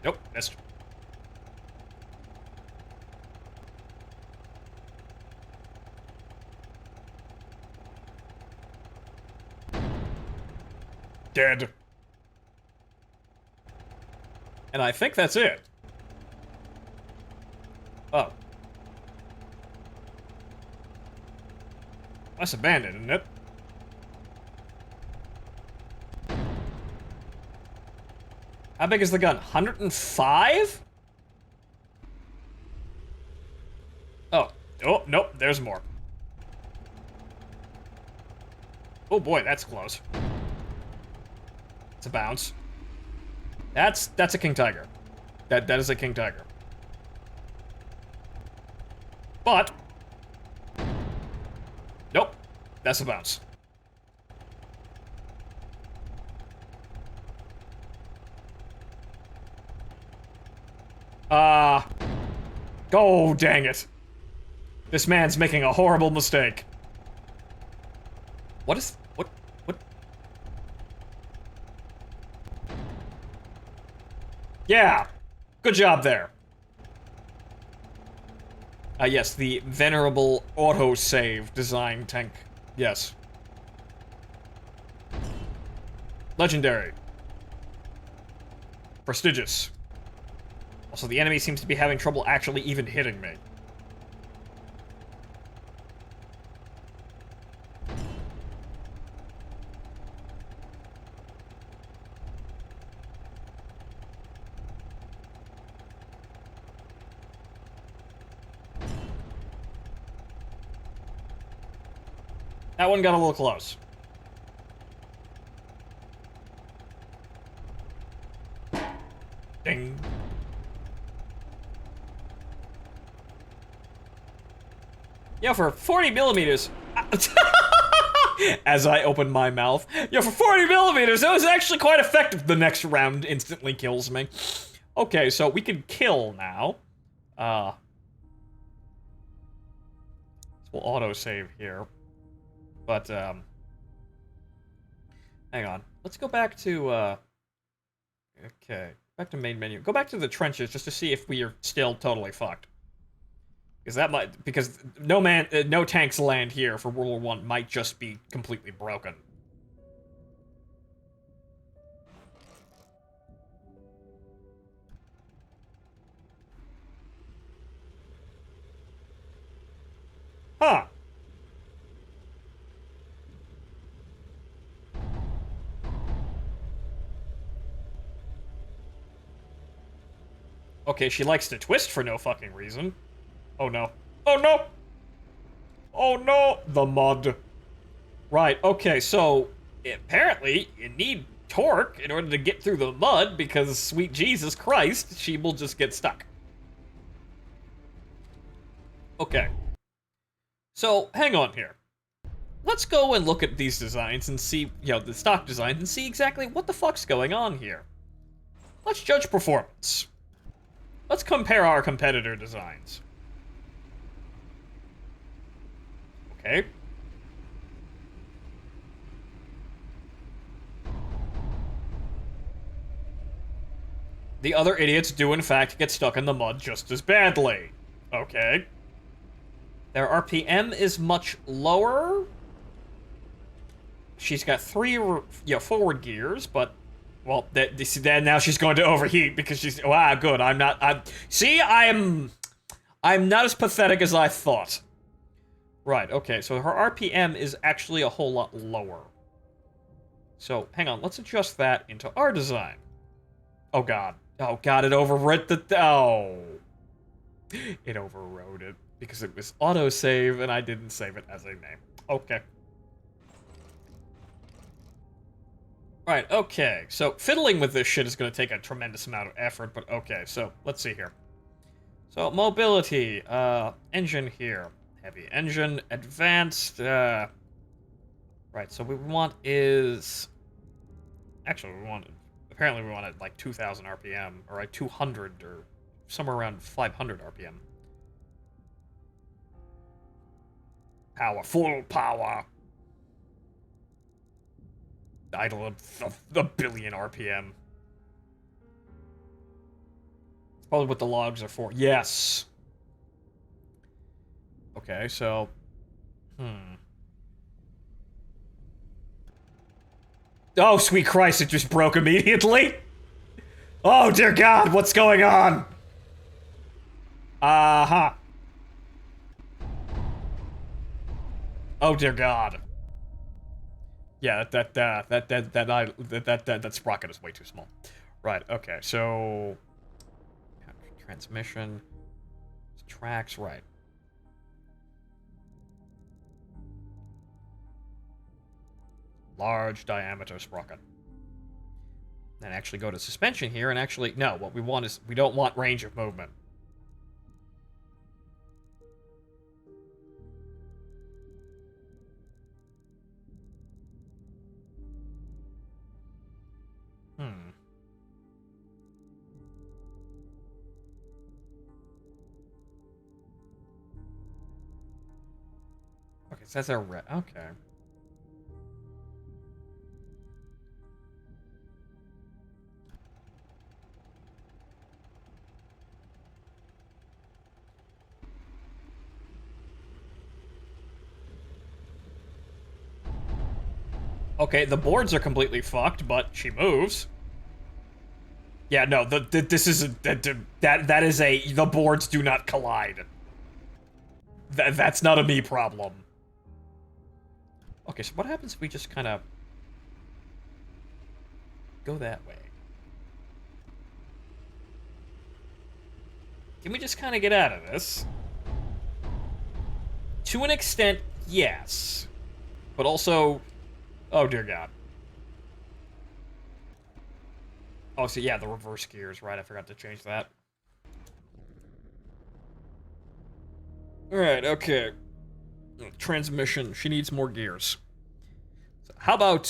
Nope, missed. Dead. And I think that's it. Oh. That's abandoned, isn't it? How big is the gun? 105? Oh. Oh, nope, there's more. Oh boy, that's close. It's a bounce. That's a King Tiger. That is a King Tiger. But nope, that's a bounce. Oh, dang it. This man's making a horrible mistake. What? Yeah, good job there. Yes, the venerable autosave design tank. Yes. Legendary. Prestigious. Also, the enemy seems to be having trouble actually even hitting me. That one got a little close. Ding. Yo, for 40 millimeters... As I open my mouth. Yo, for 40 millimeters, that was actually quite effective. The next round instantly kills me. Okay, so we can kill now. So we'll autosave here. But, hang on. Let's go back to, okay. Back to main menu. Go back to the trenches just to see if we are still totally fucked. Because no tanks land here for World War One might just be completely broken. Huh. Okay, she likes to twist for no fucking reason. Oh no. Oh no! Oh no! The mud. Right, okay, so apparently you need torque in order to get through the mud because, sweet Jesus Christ, she will just get stuck. Okay. So, hang on here. Let's go and look at these designs and see, the stock designs and see exactly what the fuck's going on here. Let's judge performance. Let's compare our competitor designs. Okay. The other idiots do in fact get stuck in the mud just as badly. Okay. Their RPM is much lower. She's got 3 forward gears, but well, then now she's going to overheat because she's good. I'm not as pathetic as I thought. Right, okay, so her RPM is actually a whole lot lower. So, hang on, let's adjust that into our design. Oh god. Oh god, it overwrote it overrode it because it was autosave and I didn't save it as a name. Okay. Right, okay, so fiddling with this shit is going to take a tremendous amount of effort, but okay, so let's see here. So, mobility, engine here. Heavy engine, advanced, right, so what we want is... Actually, apparently we wanted like 2,000 RPM, or like 200, or somewhere around 500 RPM. Power, full power. Idle of a billion RPM. It's probably what the logs are for. Yes! Okay, so... Oh, sweet Christ, it just broke immediately! Oh, dear God, what's going on? Uh-huh. Oh, dear God. Yeah, that sprocket is way too small. Right, okay, so... Transmission... Tracks, right. Large diameter sprocket. Then actually go to suspension here and actually... No, what we want is... We don't want range of movement. Okay, so that's our red. Okay. Okay, the boards are completely fucked, but she moves. Yeah, no, this is that is a the boards do not collide. That's not a me problem. Okay, so what happens if we just kind of go that way? Can we just kind of get out of this? To an extent, yes. But also, oh dear God. Oh, so yeah, the reverse gears, right? I forgot to change that. Alright, okay. Transmission, she needs more gears. So how about,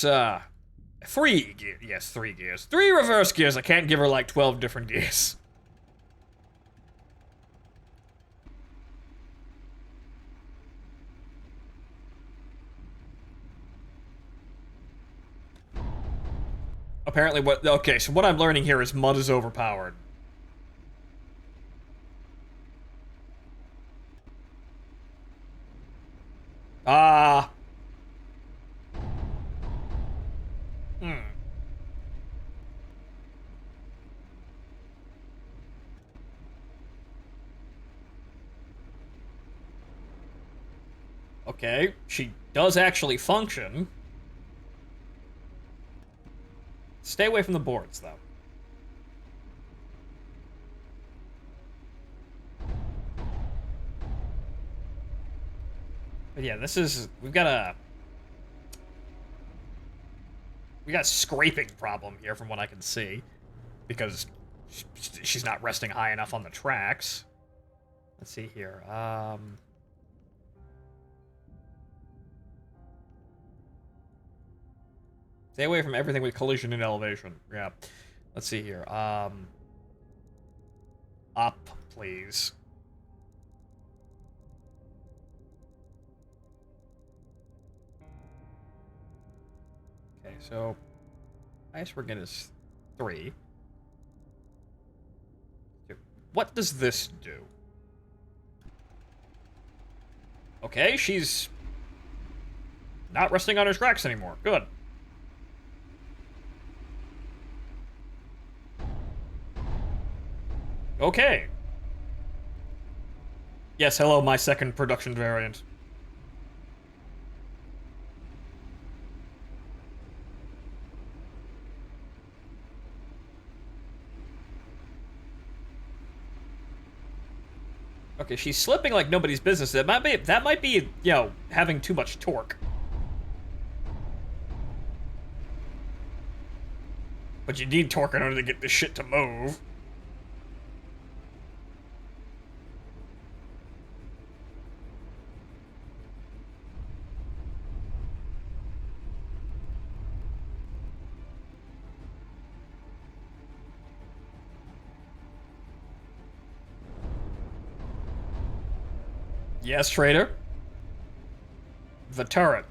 3 gears? Yes, 3 gears. 3 reverse gears, I can't give her like 12 different gears. Apparently okay, so what I'm learning here is mud is overpowered. Ah. Hmm. Okay, she does actually function. Stay away from the boards, though. But yeah, this is... We got a scraping problem here from what I can see. Because she's not resting high enough on the tracks. Let's see here. Stay away from everything with collision and elevation. Yeah. Let's see here. Up, please. Okay, so highest we're getting is 3. What does this do? Okay, she's not resting on her tracks anymore. Good. Okay. Yes, hello, my second production variant. Okay, she's slipping like nobody's business. That might be, you know, having too much torque. But you need torque in order to get this shit to move. Yes, Trader. The turret.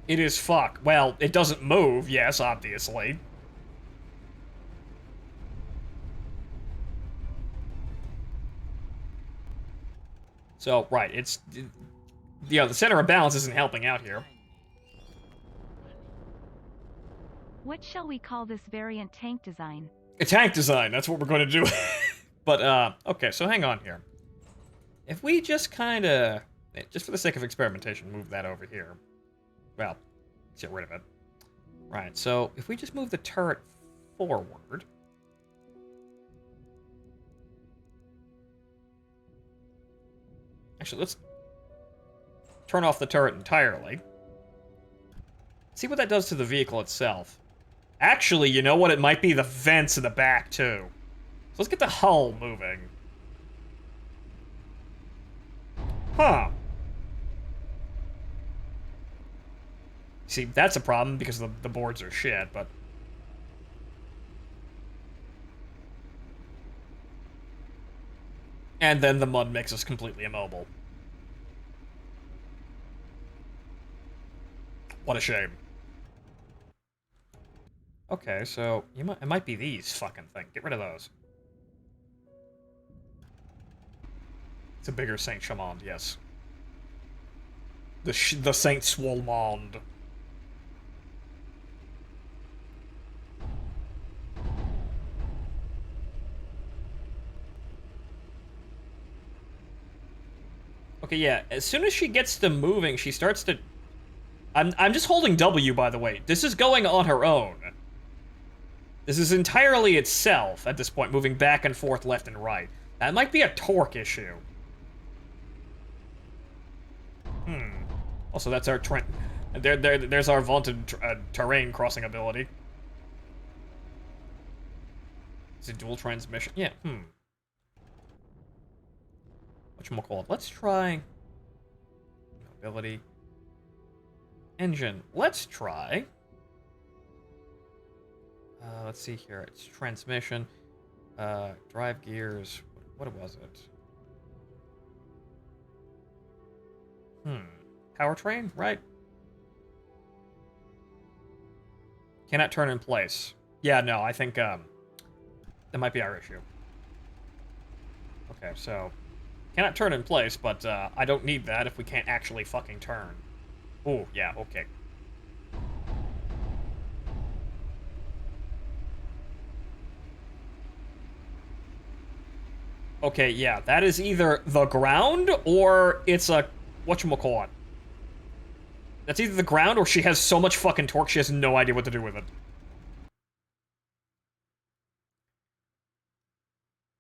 It is fuck. Well, it doesn't move, yes, obviously. So, right, it's... You know, the center of balance isn't helping out here. What shall we call this variant tank design? A tank design, that's what we're going to do. But, okay, so hang on here. If we just kind of, just for the sake of experimentation, move that over here. Well, get rid of it. Right, so if we just move the turret forward. Actually, let's turn off the turret entirely. See what that does to the vehicle itself. Actually, you know what? It might be the vents in the back, too. So let's get the hull moving. Huh. See, that's a problem because the boards are shit, but... And then the mud makes us completely immobile. What a shame. Okay, so it might be these fucking things. Get rid of those. It's a bigger Saint Chamond, yes. The Saint Swolmond. Okay, yeah. As soon as she gets to moving, she starts to... I'm just holding W, by the way. This is going on her own. This is entirely itself, at this point, moving back and forth, left and right. That might be a torque issue. Also, that's our there's our vaunted terrain crossing ability. Is it dual transmission? Yeah, Whatchamacallit? Let's try... Ability. Engine. Let's try... let's see here. It's transmission. Drive gears. What was it? Powertrain, right? Cannot turn in place. Yeah, no, I think, that might be our issue. Okay, so... Cannot turn in place, but I don't need that if we can't actually fucking turn. Oh, yeah, okay. Okay, yeah, that is either the ground or it's a whatchamacallit. That's either the ground or she has so much fucking torque she has no idea what to do with it.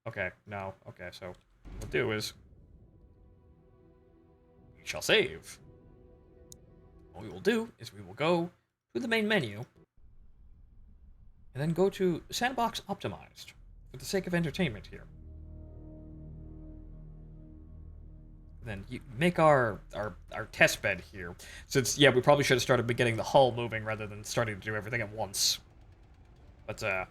Okay, no. Okay, so what we'll do is we shall save. What we will do is we will go to the main menu and then go to Sandbox Optimized for the sake of entertainment here. Then you make our test bed here. Since, yeah, we probably should have started getting the hull moving rather than starting to do everything at once. But,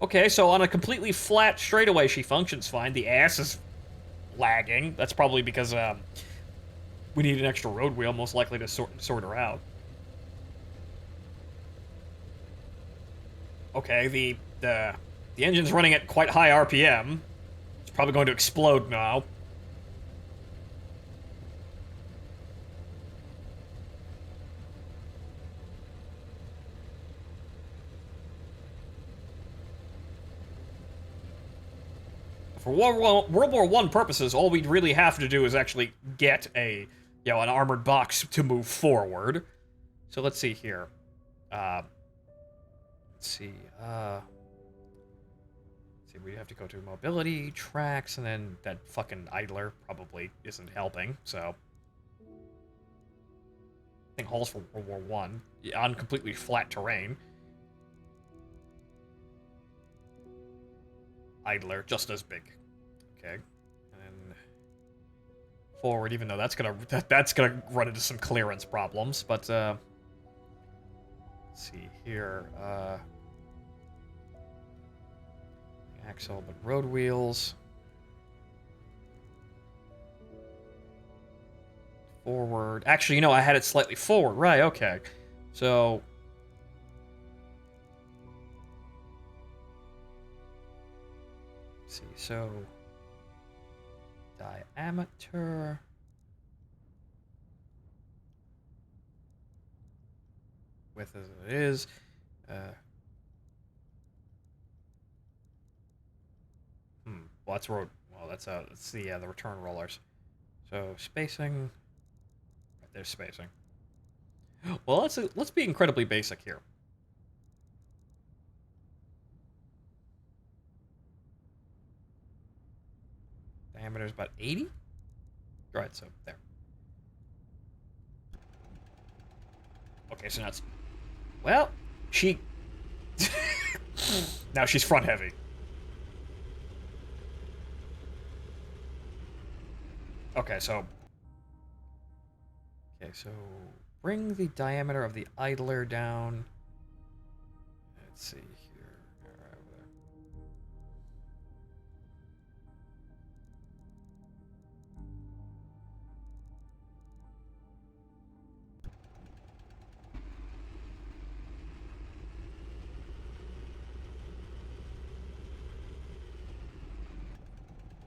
okay, so on a completely flat straightaway, she functions fine. The ass is lagging. That's probably because, we need an extra road wheel, most likely to sort her out. Okay, the engine's running at quite high RPM. It's probably going to explode now. For World War I purposes, all we'd really have to do is actually get an armored box to move forward. So let's see here. Let's see. We have to go to mobility, tracks, and then that fucking idler probably isn't helping, so. I think hulls for World War I on completely flat terrain. Idler, just as big. Okay. And forward, even though that's gonna run into some clearance problems, but let's see here. Axle, but road wheels. Forward. Actually, you know, I had it slightly forward. Right, okay. So let's see, so diameter. Width as it is. Well, that's road. Well, that's the return rollers. So spacing. Right, there's spacing. Well, let's be incredibly basic here. Diameter is about 80. Right, so there. Okay, so now it's... Well, she... now she's front heavy. Okay, so bring the diameter of the idler down. Let's see here. Right over there.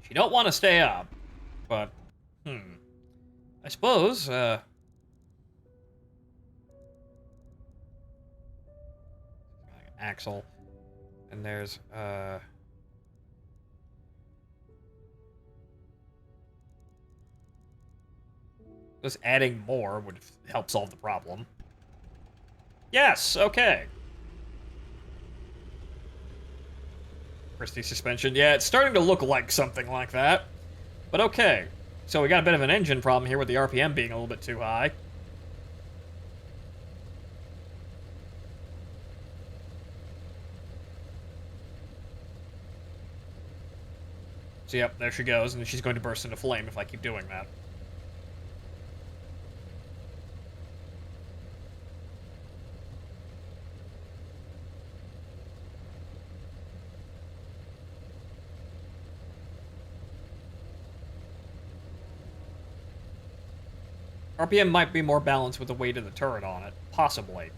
She don't want to stay up, but I suppose axle, and there's just adding more would help solve the problem. Yes, okay. Christie suspension. Yeah, it's starting to look like something like that. But okay. So we got a bit of an engine problem here with the RPM being a little bit too high. So yep, there she goes, and she's going to burst into flame if I keep doing that. RPM might be more balanced with the weight of the turret on it. Possibly.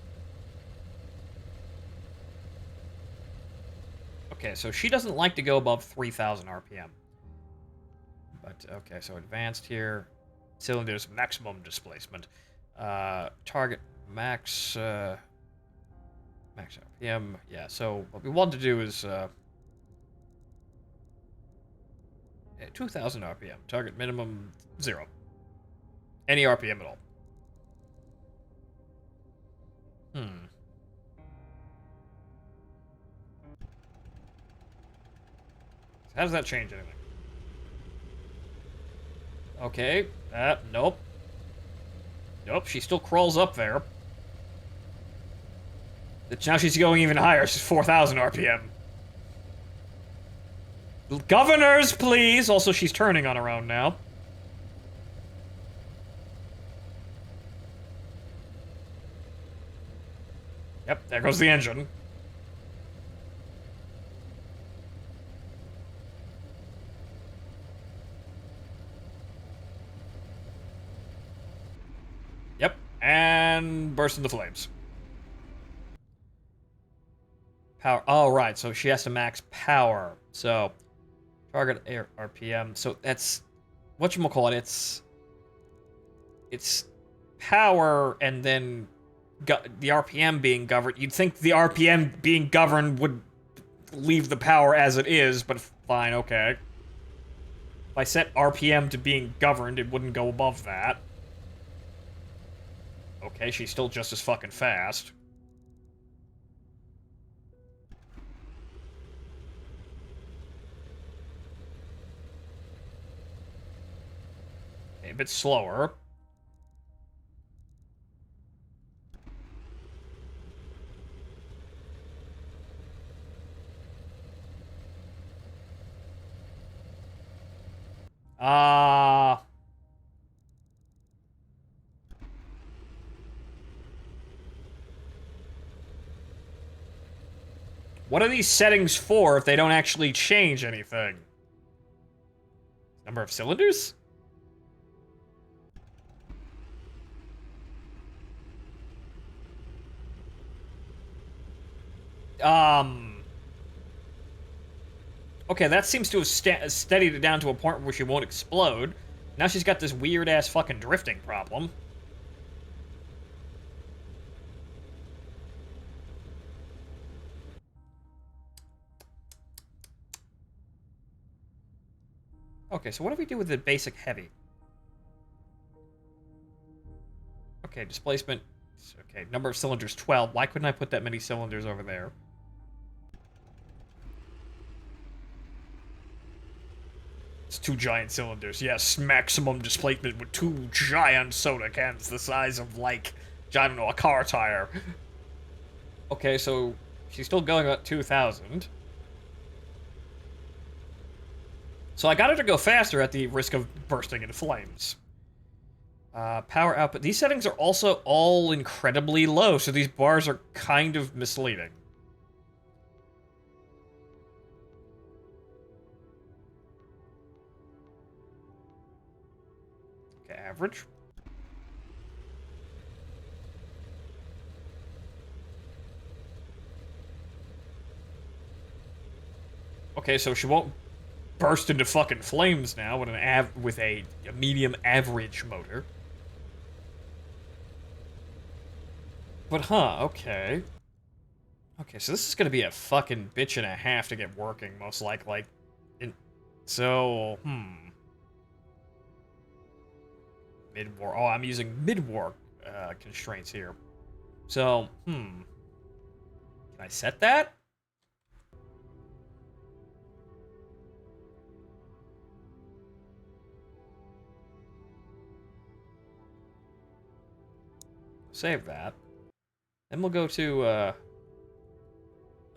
Okay, so she doesn't like to go above 3,000 RPM. But, okay, so advanced here. Cylinders, maximum displacement. Target max, max RPM. Yeah, so what we want to do is, 2,000 RPM. Target minimum, 0. Any RPM at all. How does that change anything? Okay, nope. Nope, she still crawls up there. Now she's going even higher. She's 4,000 RPM. Governors, please! Also, she's turning on her own now. Yep, there goes the engine. Yep, and burst into flames. Power. Oh, right, so she has to max power. So, target air RPM. So that's whatchamacallit. It's power and then the RPM being governed. You'd think the RPM being governed would leave the power as it is, but fine, okay. If I set RPM to being governed, it wouldn't go above that. Okay, she's still just as fucking fast. Okay, a bit slower. What are these settings for if they don't actually change anything? Number of cylinders? Okay, that seems to have steadied it down to a point where she won't explode. Now she's got this weird-ass fucking drifting problem. Okay, so what do we do with the basic heavy? Okay, displacement. Okay, number of cylinders, 12. Why couldn't I put that many cylinders over there? It's 2 giant cylinders. Yes, maximum displacement with 2 giant soda cans the size of, like, I don't know, a car tire. Okay, so she's still going at 2,000. So I got her to go faster at the risk of bursting into flames. Power output. These settings are also all incredibly low, so these bars are kind of misleading. Okay, average. Okay, so she won't burst into fucking flames now with a medium average motor. But okay. Okay, so this is gonna be a fucking bitch and a half to get working, most likely. So, Mid-war. Oh, I'm using mid-war constraints here. So, Can I set that? Save that. Then we'll go to, oh,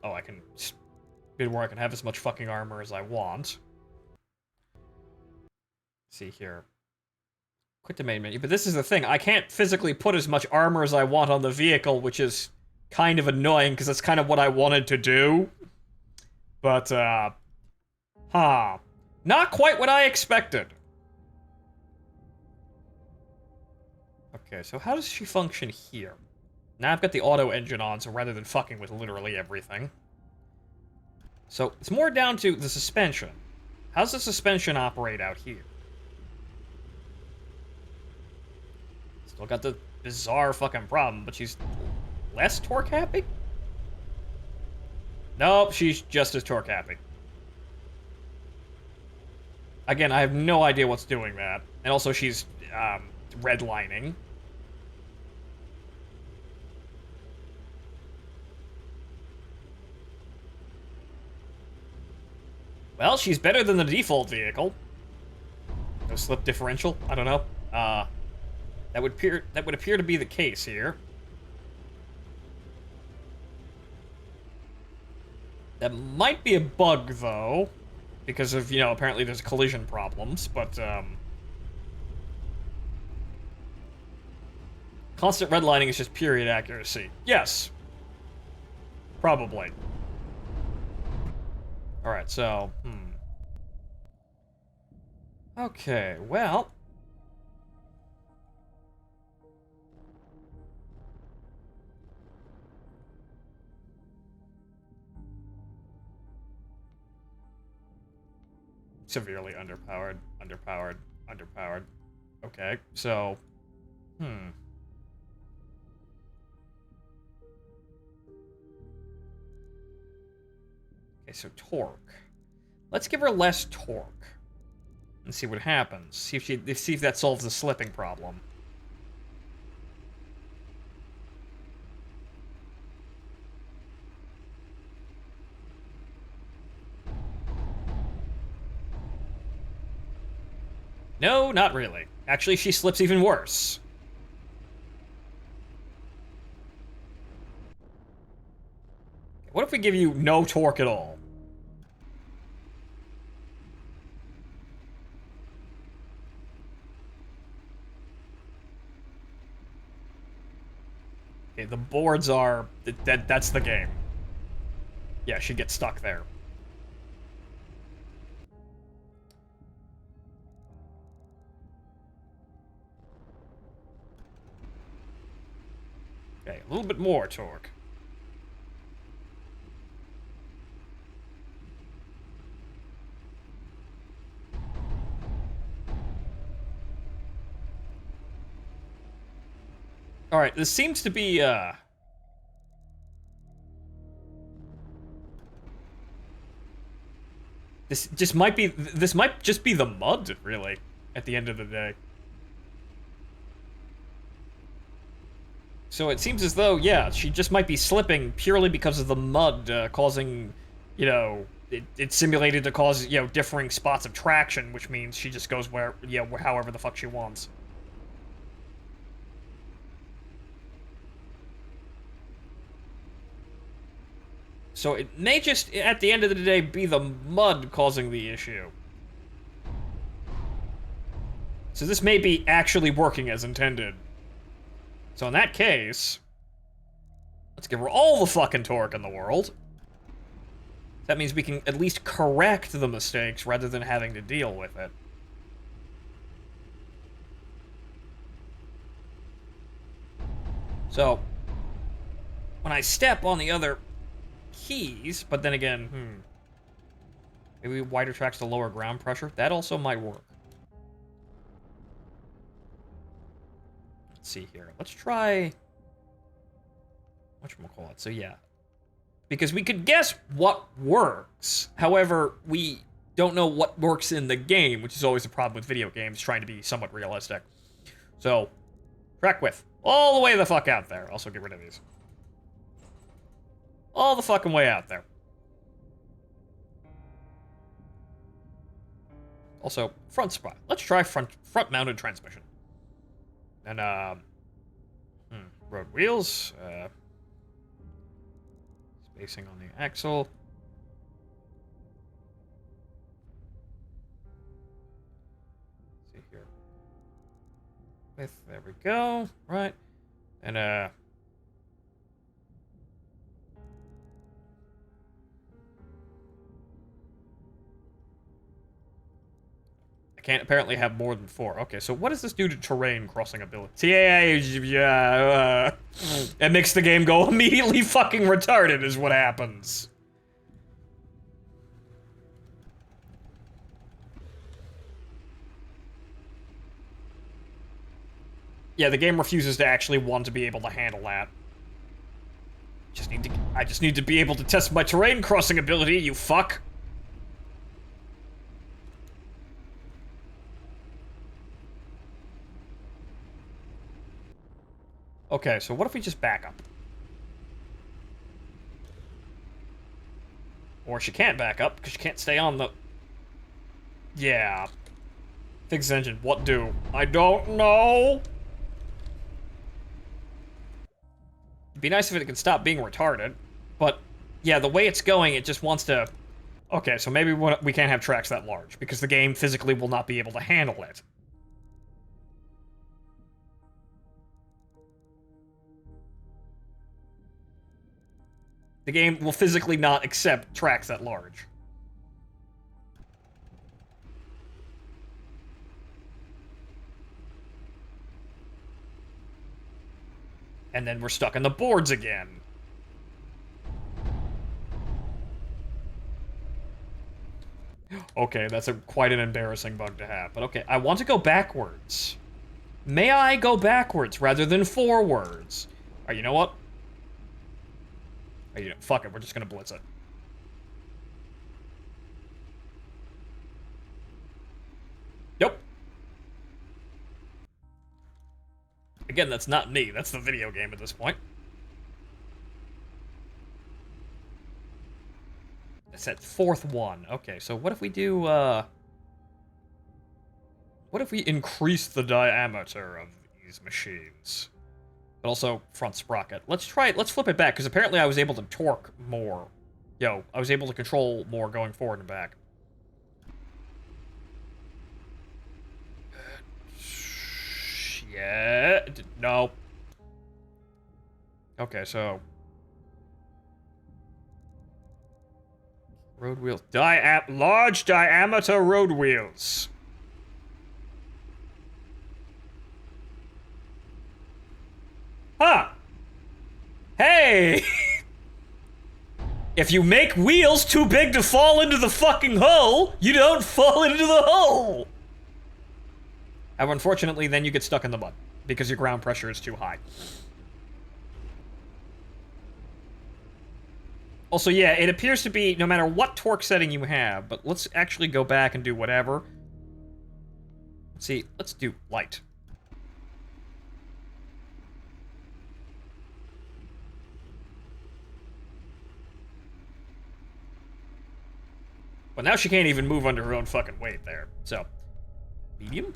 I can... Mid-war, I can have as much fucking armor as I want. Let's see here. Quit the main menu. But this is the thing. I can't physically put as much armor as I want on the vehicle, which is kind of annoying, because that's kind of what I wanted to do. But, not quite what I expected. Okay, so how does she function here? Now I've got the auto engine on, so rather than fucking with literally everything. So it's more down to the suspension. How's the suspension operate out here? Still got the bizarre fucking problem, but she's less torque happy? Nope, she's just as torque happy. Again, I have no idea what's doing that. And also she's redlining. Well, she's better than the default vehicle. No slip differential? I don't know. That would appear to be the case here. That might be a bug, though, because of, you know, apparently there's collision problems, but, constant redlining is just period accuracy. Yes. Probably. Alright, so, Okay, well... Severely underpowered, underpowered, underpowered. Okay, so... Okay, so torque. Let's give her less torque. And see what happens. See if that solves the slipping problem. No, not really. Actually, she slips even worse. What if we give you no torque at all? Okay, the boards are... That's the game. Yeah, she gets stuck there. Okay, a little bit more torque. Alright, this seems to be, This might just be the mud, really, at the end of the day. So it seems as though, yeah, she just might be slipping purely because of the mud, causing, you know, it's simulated to cause, you know, differing spots of traction, which means she just goes where, yeah, however the fuck she wants. So it may just, at the end of the day, be the mud causing the issue. So this may be actually working as intended. So in that case, let's give her all the fucking torque in the world. That means we can at least correct the mistakes rather than having to deal with it. So, when I step on the other keys, but then again, maybe wider tracks to lower ground pressure. That also might work. Let's see here. Let's try... whatchamacallit. So yeah. Because we could guess what works. However, we don't know what works in the game, which is always a problem with video games, trying to be somewhat realistic. So, track width. All the way the fuck out there. Also get rid of these. All the fucking way out there. Also, front spot. Let's try front-mounted transmission. And, road wheels. Spacing on the axle. Let's see here. Width, there we go. Right. And, I can't apparently have more than 4. Okay, so what does this do to terrain crossing ability? Yeah, it makes the game go immediately fucking retarded is what happens. Yeah, the game refuses to actually want to be able to handle that. I just need to be able to test my terrain crossing ability, you fuck. Okay, so what if we just back up? Or she can't back up, because she can't stay on the... Yeah. Fix engine, what do? I don't know! It'd be nice if it could stop being retarded, but... Yeah, the way it's going, it just wants to... Okay, so maybe we can't have tracks that large, because the game physically will not be able to handle it. The game will physically not accept tracks that large. And then we're stuck in the boards again. Okay, that's quite an embarrassing bug to have. But okay, I want to go backwards. May I go backwards rather than forwards? Alright, you know what? Fuck it, we're just gonna blitz it. Yep. Again, that's not me. That's the video game at this point. It's that fourth one. Okay, so what if we do, what if we increase the diameter of these machines? But also front sprocket. Let's flip it back, because apparently I was able to torque more. I was able to control more going forward and back. Yeah, no. Okay, so... Road wheels. Large diameter road wheels. Huh. Hey! If you make wheels too big to fall into the fucking hole, you don't fall into the hole! However, unfortunately, then you get stuck in the mud, because your ground pressure is too high. Also, yeah, it appears to be no matter what torque setting you have, but let's actually go back and do whatever. Let's see, let's do light. But now she can't even move under her own fucking weight there. So, medium?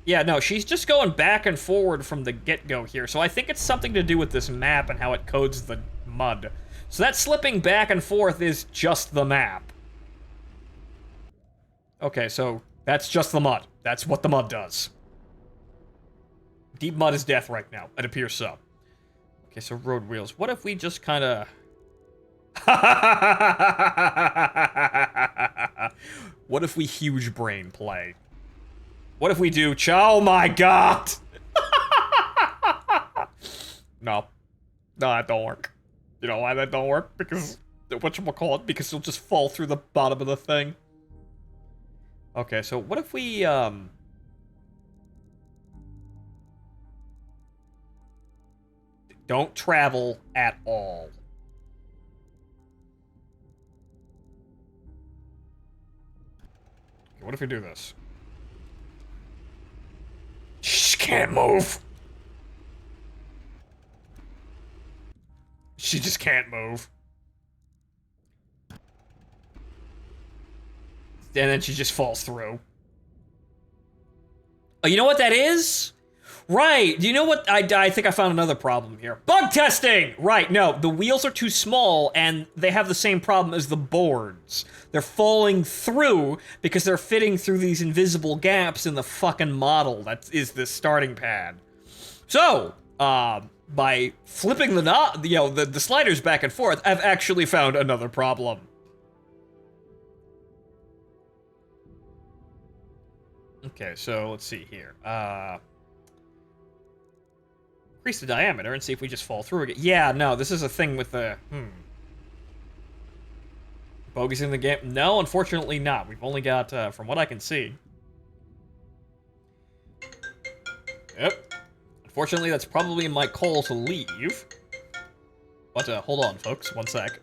Yeah, no, she's just going back and forward from the get-go here. So I think it's something to do with this map and how it codes the mud. So that slipping back and forth is just the map. Okay, so that's just the mud. That's what the mud does. Deep mud is death right now. It appears so. Okay, so road wheels. What if we just kind of... What if we huge brain play? What if we do... Oh my god! No. No, that don't work. You know why that don't work? Because... Whatchamacallit? Because you'll just fall through the bottom of the thing. Okay, so what if we, don't travel at all. Okay, what if we do this? She can't move. She just can't move. And then she just falls through. Oh, you know what that is? Right, you know what? I think I found another problem here. Bug testing! Right, no, the wheels are too small, and they have the same problem as the boards. They're falling through because they're fitting through these invisible gaps in the fucking model that is the starting pad. So, by flipping the sliders back and forth, I've actually found another problem. Okay, so let's see here. Increase the diameter and see if we just fall through again. Yeah, no, this is a thing with the... Focusing the game? No, unfortunately not. We've only got, from what I can see. Yep. Unfortunately, that's probably my call to leave. But, hold on, folks. One sec.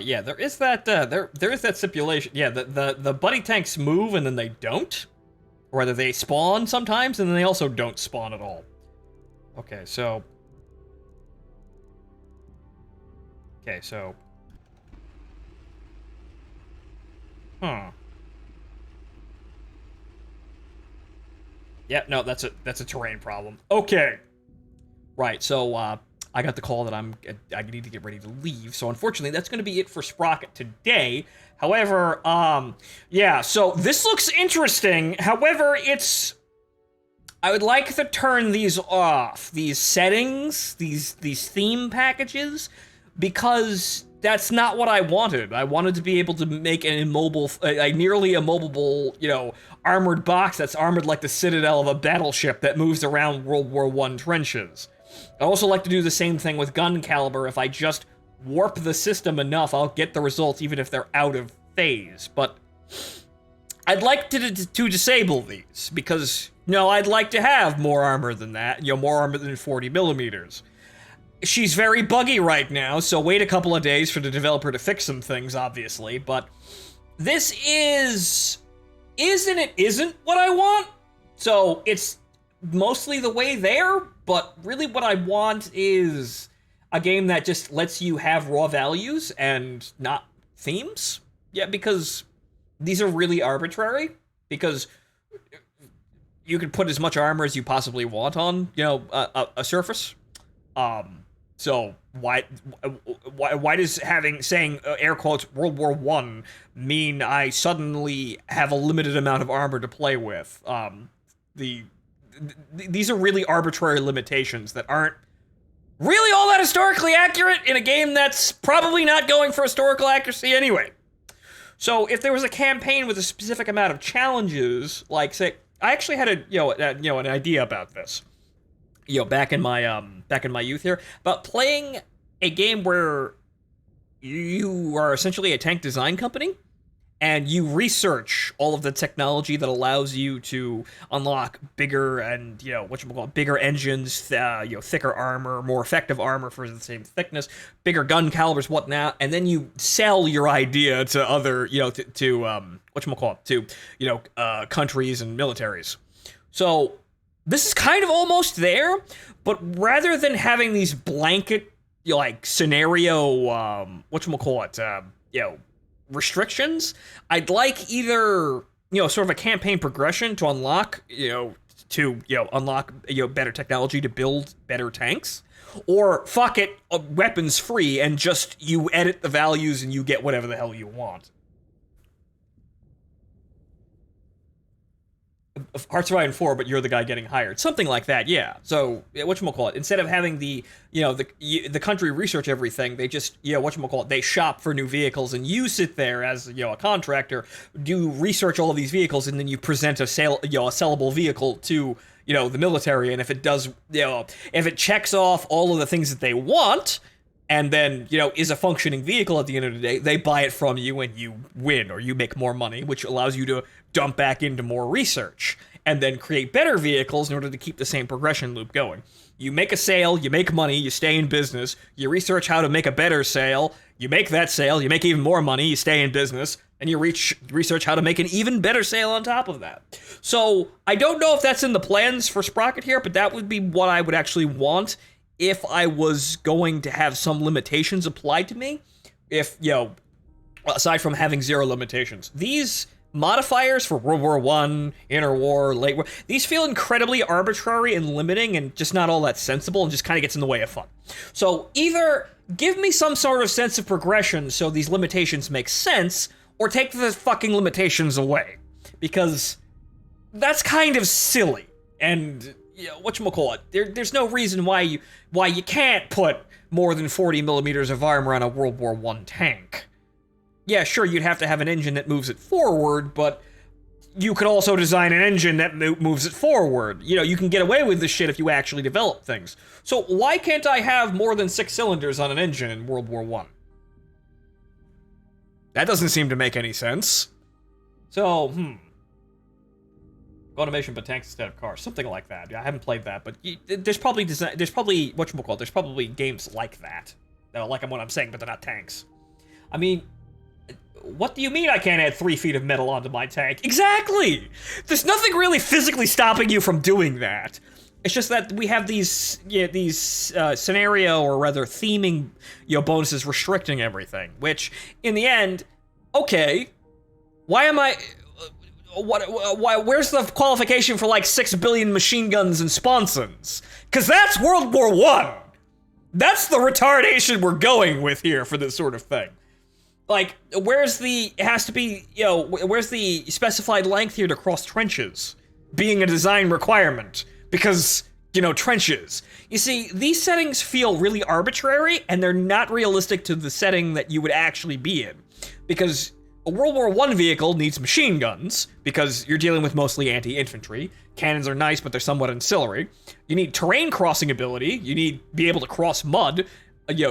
Yeah, there is that, there is that stipulation. Yeah, the buddy tanks move and then they don't. Or rather, they spawn sometimes and then they also don't spawn at all. Okay, so... Okay, so... Huh. Yeah, no, that's a terrain problem. Okay. Right, so, I got the call that I need to get ready to leave, so unfortunately that's going to be it for Sprocket today. However, yeah, so this looks interesting. However, I would like to turn these off, these settings, these theme packages, because that's not what I wanted. I wanted to be able to make an immobile, a nearly immobile, you know, armored box that's armored like the citadel of a battleship that moves around World War I trenches. I also like to do the same thing with gun caliber. If I just warp the system enough, I'll get the results even if they're out of phase. But I'd like to disable these because, you know, I'd like to have more armor than that. You know, more armor than 40 millimeters. She's very buggy right now, so wait a couple of days for the developer to fix some things, obviously. But this is and it isn't what I want. So it's mostly the way there. But really what I want is a game that just lets you have raw values and not themes. Yeah, because these are really arbitrary. Because you can put as much armor as you possibly want on, you know, a surface. So why does saying air quotes World War I mean I suddenly have a limited amount of armor to play with? These are really arbitrary limitations that aren't really all that historically accurate in a game that's probably not going for historical accuracy anyway. So if there was a campaign with a specific amount of challenges, like say, I actually had an idea about this, you know, back in my youth here, about playing a game where you are essentially a tank design company. And you research all of the technology that allows you to unlock bigger and, you know, bigger engines, thicker armor, more effective armor for the same thickness, bigger gun calibers, whatnot, and then you sell your idea to other, you know, countries and militaries. So this is kind of almost there, but rather than having these blanket, you know, like scenario, restrictions, I'd like either, you know, sort of a campaign progression to unlock, better technology to build better tanks, or fuck it, weapons free, and just you edit the values and you get whatever the hell you want. Hearts of Iron 4, but you're the guy getting hired. Something like that, yeah. So, instead of having the country research everything, they just, they shop for new vehicles, and you sit there as, you know, a contractor, do research all of these vehicles, and then you present a sellable vehicle to, you know, the military, and if it does, you know, if it checks off all of the things that they want, and then, you know, is a functioning vehicle at the end of the day, they buy it from you and you win, or you make more money, which allows you to dump back into more research, and then create better vehicles in order to keep the same progression loop going. You make a sale, you make money, you stay in business, you research how to make a better sale, you make that sale, you make even more money, you stay in business, and you research how to make an even better sale on top of that. So, I don't know if that's in the plans for Sprocket here, but that would be what I would actually want if I was going to have some limitations applied to me. If, you know, aside from having zero limitations. These modifiers for World War I, Interwar, Late War, these feel incredibly arbitrary and limiting and just not all that sensible and just kind of gets in the way of fun. So either give me some sort of sense of progression so these limitations make sense, or take the fucking limitations away. Because that's kind of silly. And, whatchamacallit, there's no reason why you can't put more than 40 millimeters of armor on a World War I tank. Yeah, sure, you'd have to have an engine that moves it forward, but you could also design an engine that moves it forward. You can get away with this shit if you actually develop things. So why can't I have more than 6 cylinders on an engine in World War I? That doesn't seem to make any sense. So, automation but tanks instead of cars, something like that. I haven't played that, but there's probably games like that. Like what I'm saying, but they're not tanks. I mean, what do you mean I can't add 3 feet of metal onto my tank? Exactly! There's nothing really physically stopping you from doing that. It's just that we have these scenario, or rather theming, bonuses restricting everything, which, in the end, okay, why am I... where's the qualification for, 6 billion machine guns and sponsons? Because that's World War I! That's the retardation we're going with here for this sort of thing. Where's the specified length here to cross trenches being a design requirement? Because, trenches. You see, these settings feel really arbitrary, and they're not realistic to the setting that you would actually be in. Because a World War I vehicle needs machine guns, because you're dealing with mostly anti-infantry. Cannons are nice, but they're somewhat ancillary. You need terrain crossing ability. You need to be able to cross mud,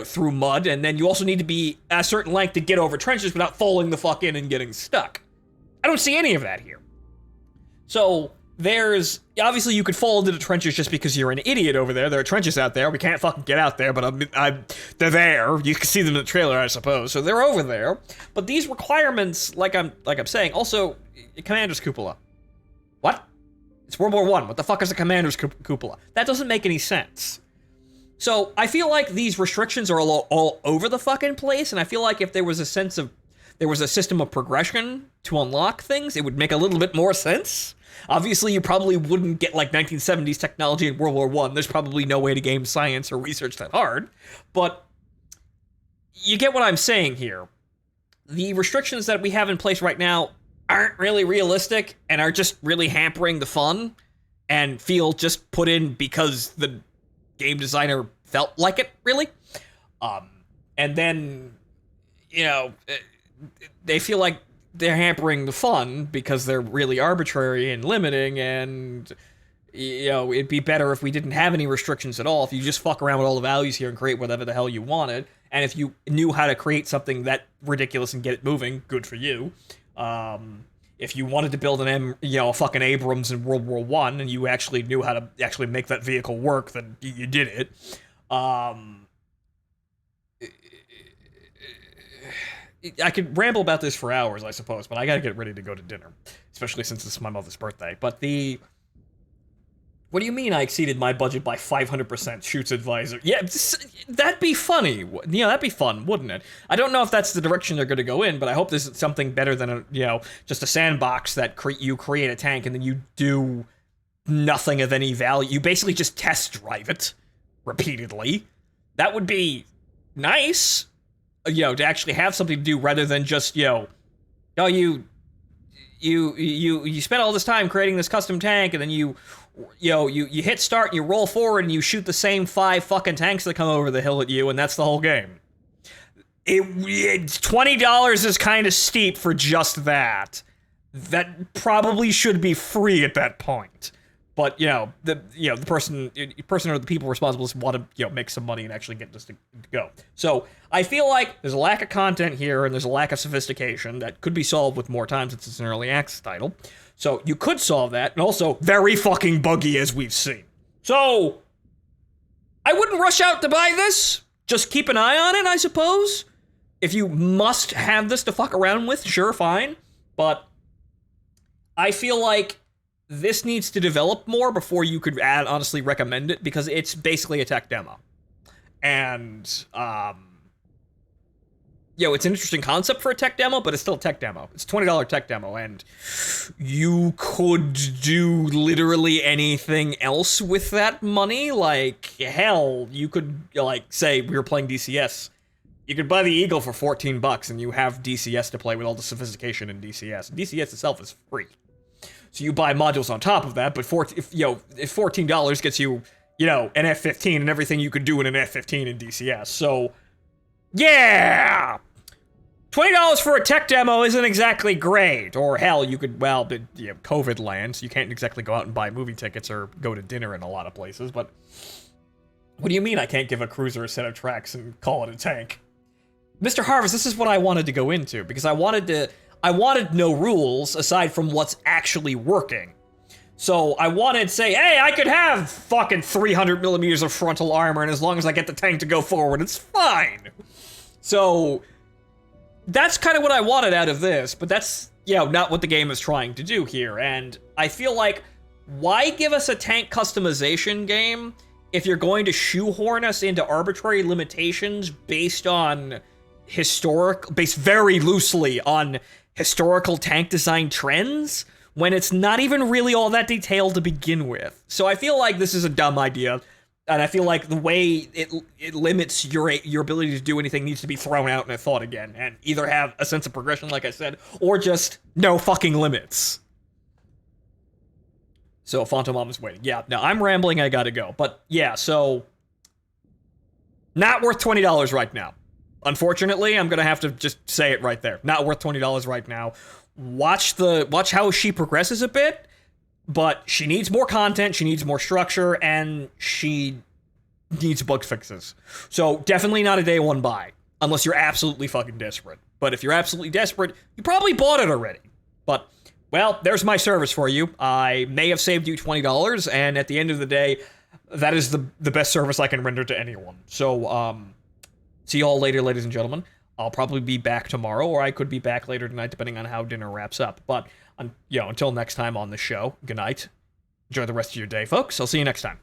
through mud, and then you also need to be a certain length to get over trenches without falling the fuck in and getting stuck. I don't see any of that here. So, obviously you could fall into the trenches just because you're an idiot over there. There are trenches out there. We can't fucking get out there, but they're there. You can see them in the trailer, I suppose. So they're over there. But these requirements, like I'm saying, also, Commander's Cupola. What? It's World War I. What the fuck is a Commander's Cupola? That doesn't make any sense. So I feel like these restrictions are all over the fucking place, and I feel like if there was a system of progression to unlock things, it would make a little bit more sense. Obviously, you probably wouldn't get 1970s technology in World War I. There's probably no way to game science or research that hard, but you get what I'm saying here. The restrictions that we have in place right now aren't really realistic and are just really hampering the fun and feel just put in because the game designer felt like it, really. And then, they feel like they're hampering the fun because they're really arbitrary and limiting, and, it'd be better if we didn't have any restrictions at all, if you just fuck around with all the values here and create whatever the hell you wanted, and if you knew how to create something that ridiculous and get it moving, good for you. If you wanted to build a fucking Abrams in World War I, and you actually knew how to actually make that vehicle work, then you did it. I could ramble about this for hours, I suppose, but I gotta get ready to go to dinner, especially since it's my mother's birthday. But what do you mean I exceeded my budget by 500%, Shoots Advisor? Yeah, that'd be funny. That'd be fun, wouldn't it? I don't know if that's the direction they're going to go in, but I hope there's something better than just a sandbox that you create a tank and then you do nothing of any value. You basically just test drive it repeatedly. That would be nice, to actually have something to do rather than just, you spent all this time creating this custom tank and then you hit start and you roll forward and you shoot the same 5 fucking tanks that come over the hill at you, and that's the whole game. $20 is kind of steep for just that. That probably should be free at that point. But the person or the people responsible want to make some money and actually get this to go. So I feel like there's a lack of content here and there's a lack of sophistication that could be solved with more time since it's an early access title. So you could solve that, and also very fucking buggy as we've seen. So I wouldn't rush out to buy this. Just keep an eye on it, I suppose. If you must have this to fuck around with, sure, fine. But I feel like this needs to develop more before you could honestly recommend it, because it's basically a tech demo. And, it's an interesting concept for a tech demo, but it's still a tech demo. It's a $20 tech demo, and you could do literally anything else with that money. Like, hell, you could, like, say we were playing DCS. You could buy the Eagle for $14, and you have DCS to play with all the sophistication in DCS. DCS itself is free. So you buy modules on top of that, but if $14 gets you, an F-15 and everything you could do in an F-15 in DCS. So, yeah! $20 for a tech demo isn't exactly great. Or hell, you could, COVID lands. You can't exactly go out and buy movie tickets or go to dinner in a lot of places, but what do you mean I can't give a cruiser a set of tracks and call it a tank? Mr. Harvest, this is what I wanted to go into, because I wanted no rules aside from what's actually working. So I wanted to say, hey, I could have fucking 300 millimeters of frontal armor, and as long as I get the tank to go forward, it's fine. So that's kind of what I wanted out of this, but that's, not what the game is trying to do here. And I feel like, why give us a tank customization game if you're going to shoehorn us into arbitrary limitations based very loosely on historical tank design trends, when it's not even really all that detailed to begin with? So I feel like this is a dumb idea, and I feel like the way it limits your ability to do anything needs to be thrown out and thought again, and either have a sense of progression, like I said, or just no fucking limits. So Phontomen is waiting. Yeah, no, I'm rambling, I gotta go. But yeah, so not worth $20 right now. Unfortunately, I'm gonna have to just say it right there. Not worth $20 right now. Watch how she progresses a bit, but she needs more content, she needs more structure, and she needs bug fixes. So definitely not a day one buy, unless you're absolutely fucking desperate. But if you're absolutely desperate, you probably bought it already. But, well, there's my service for you. I may have saved you $20, and at the end of the day, that is the best service I can render to anyone. So, see you all later, ladies and gentlemen. I'll probably be back tomorrow, or I could be back later tonight, depending on how dinner wraps up. But, until next time on the show, good night. Enjoy the rest of your day, folks. I'll see you next time.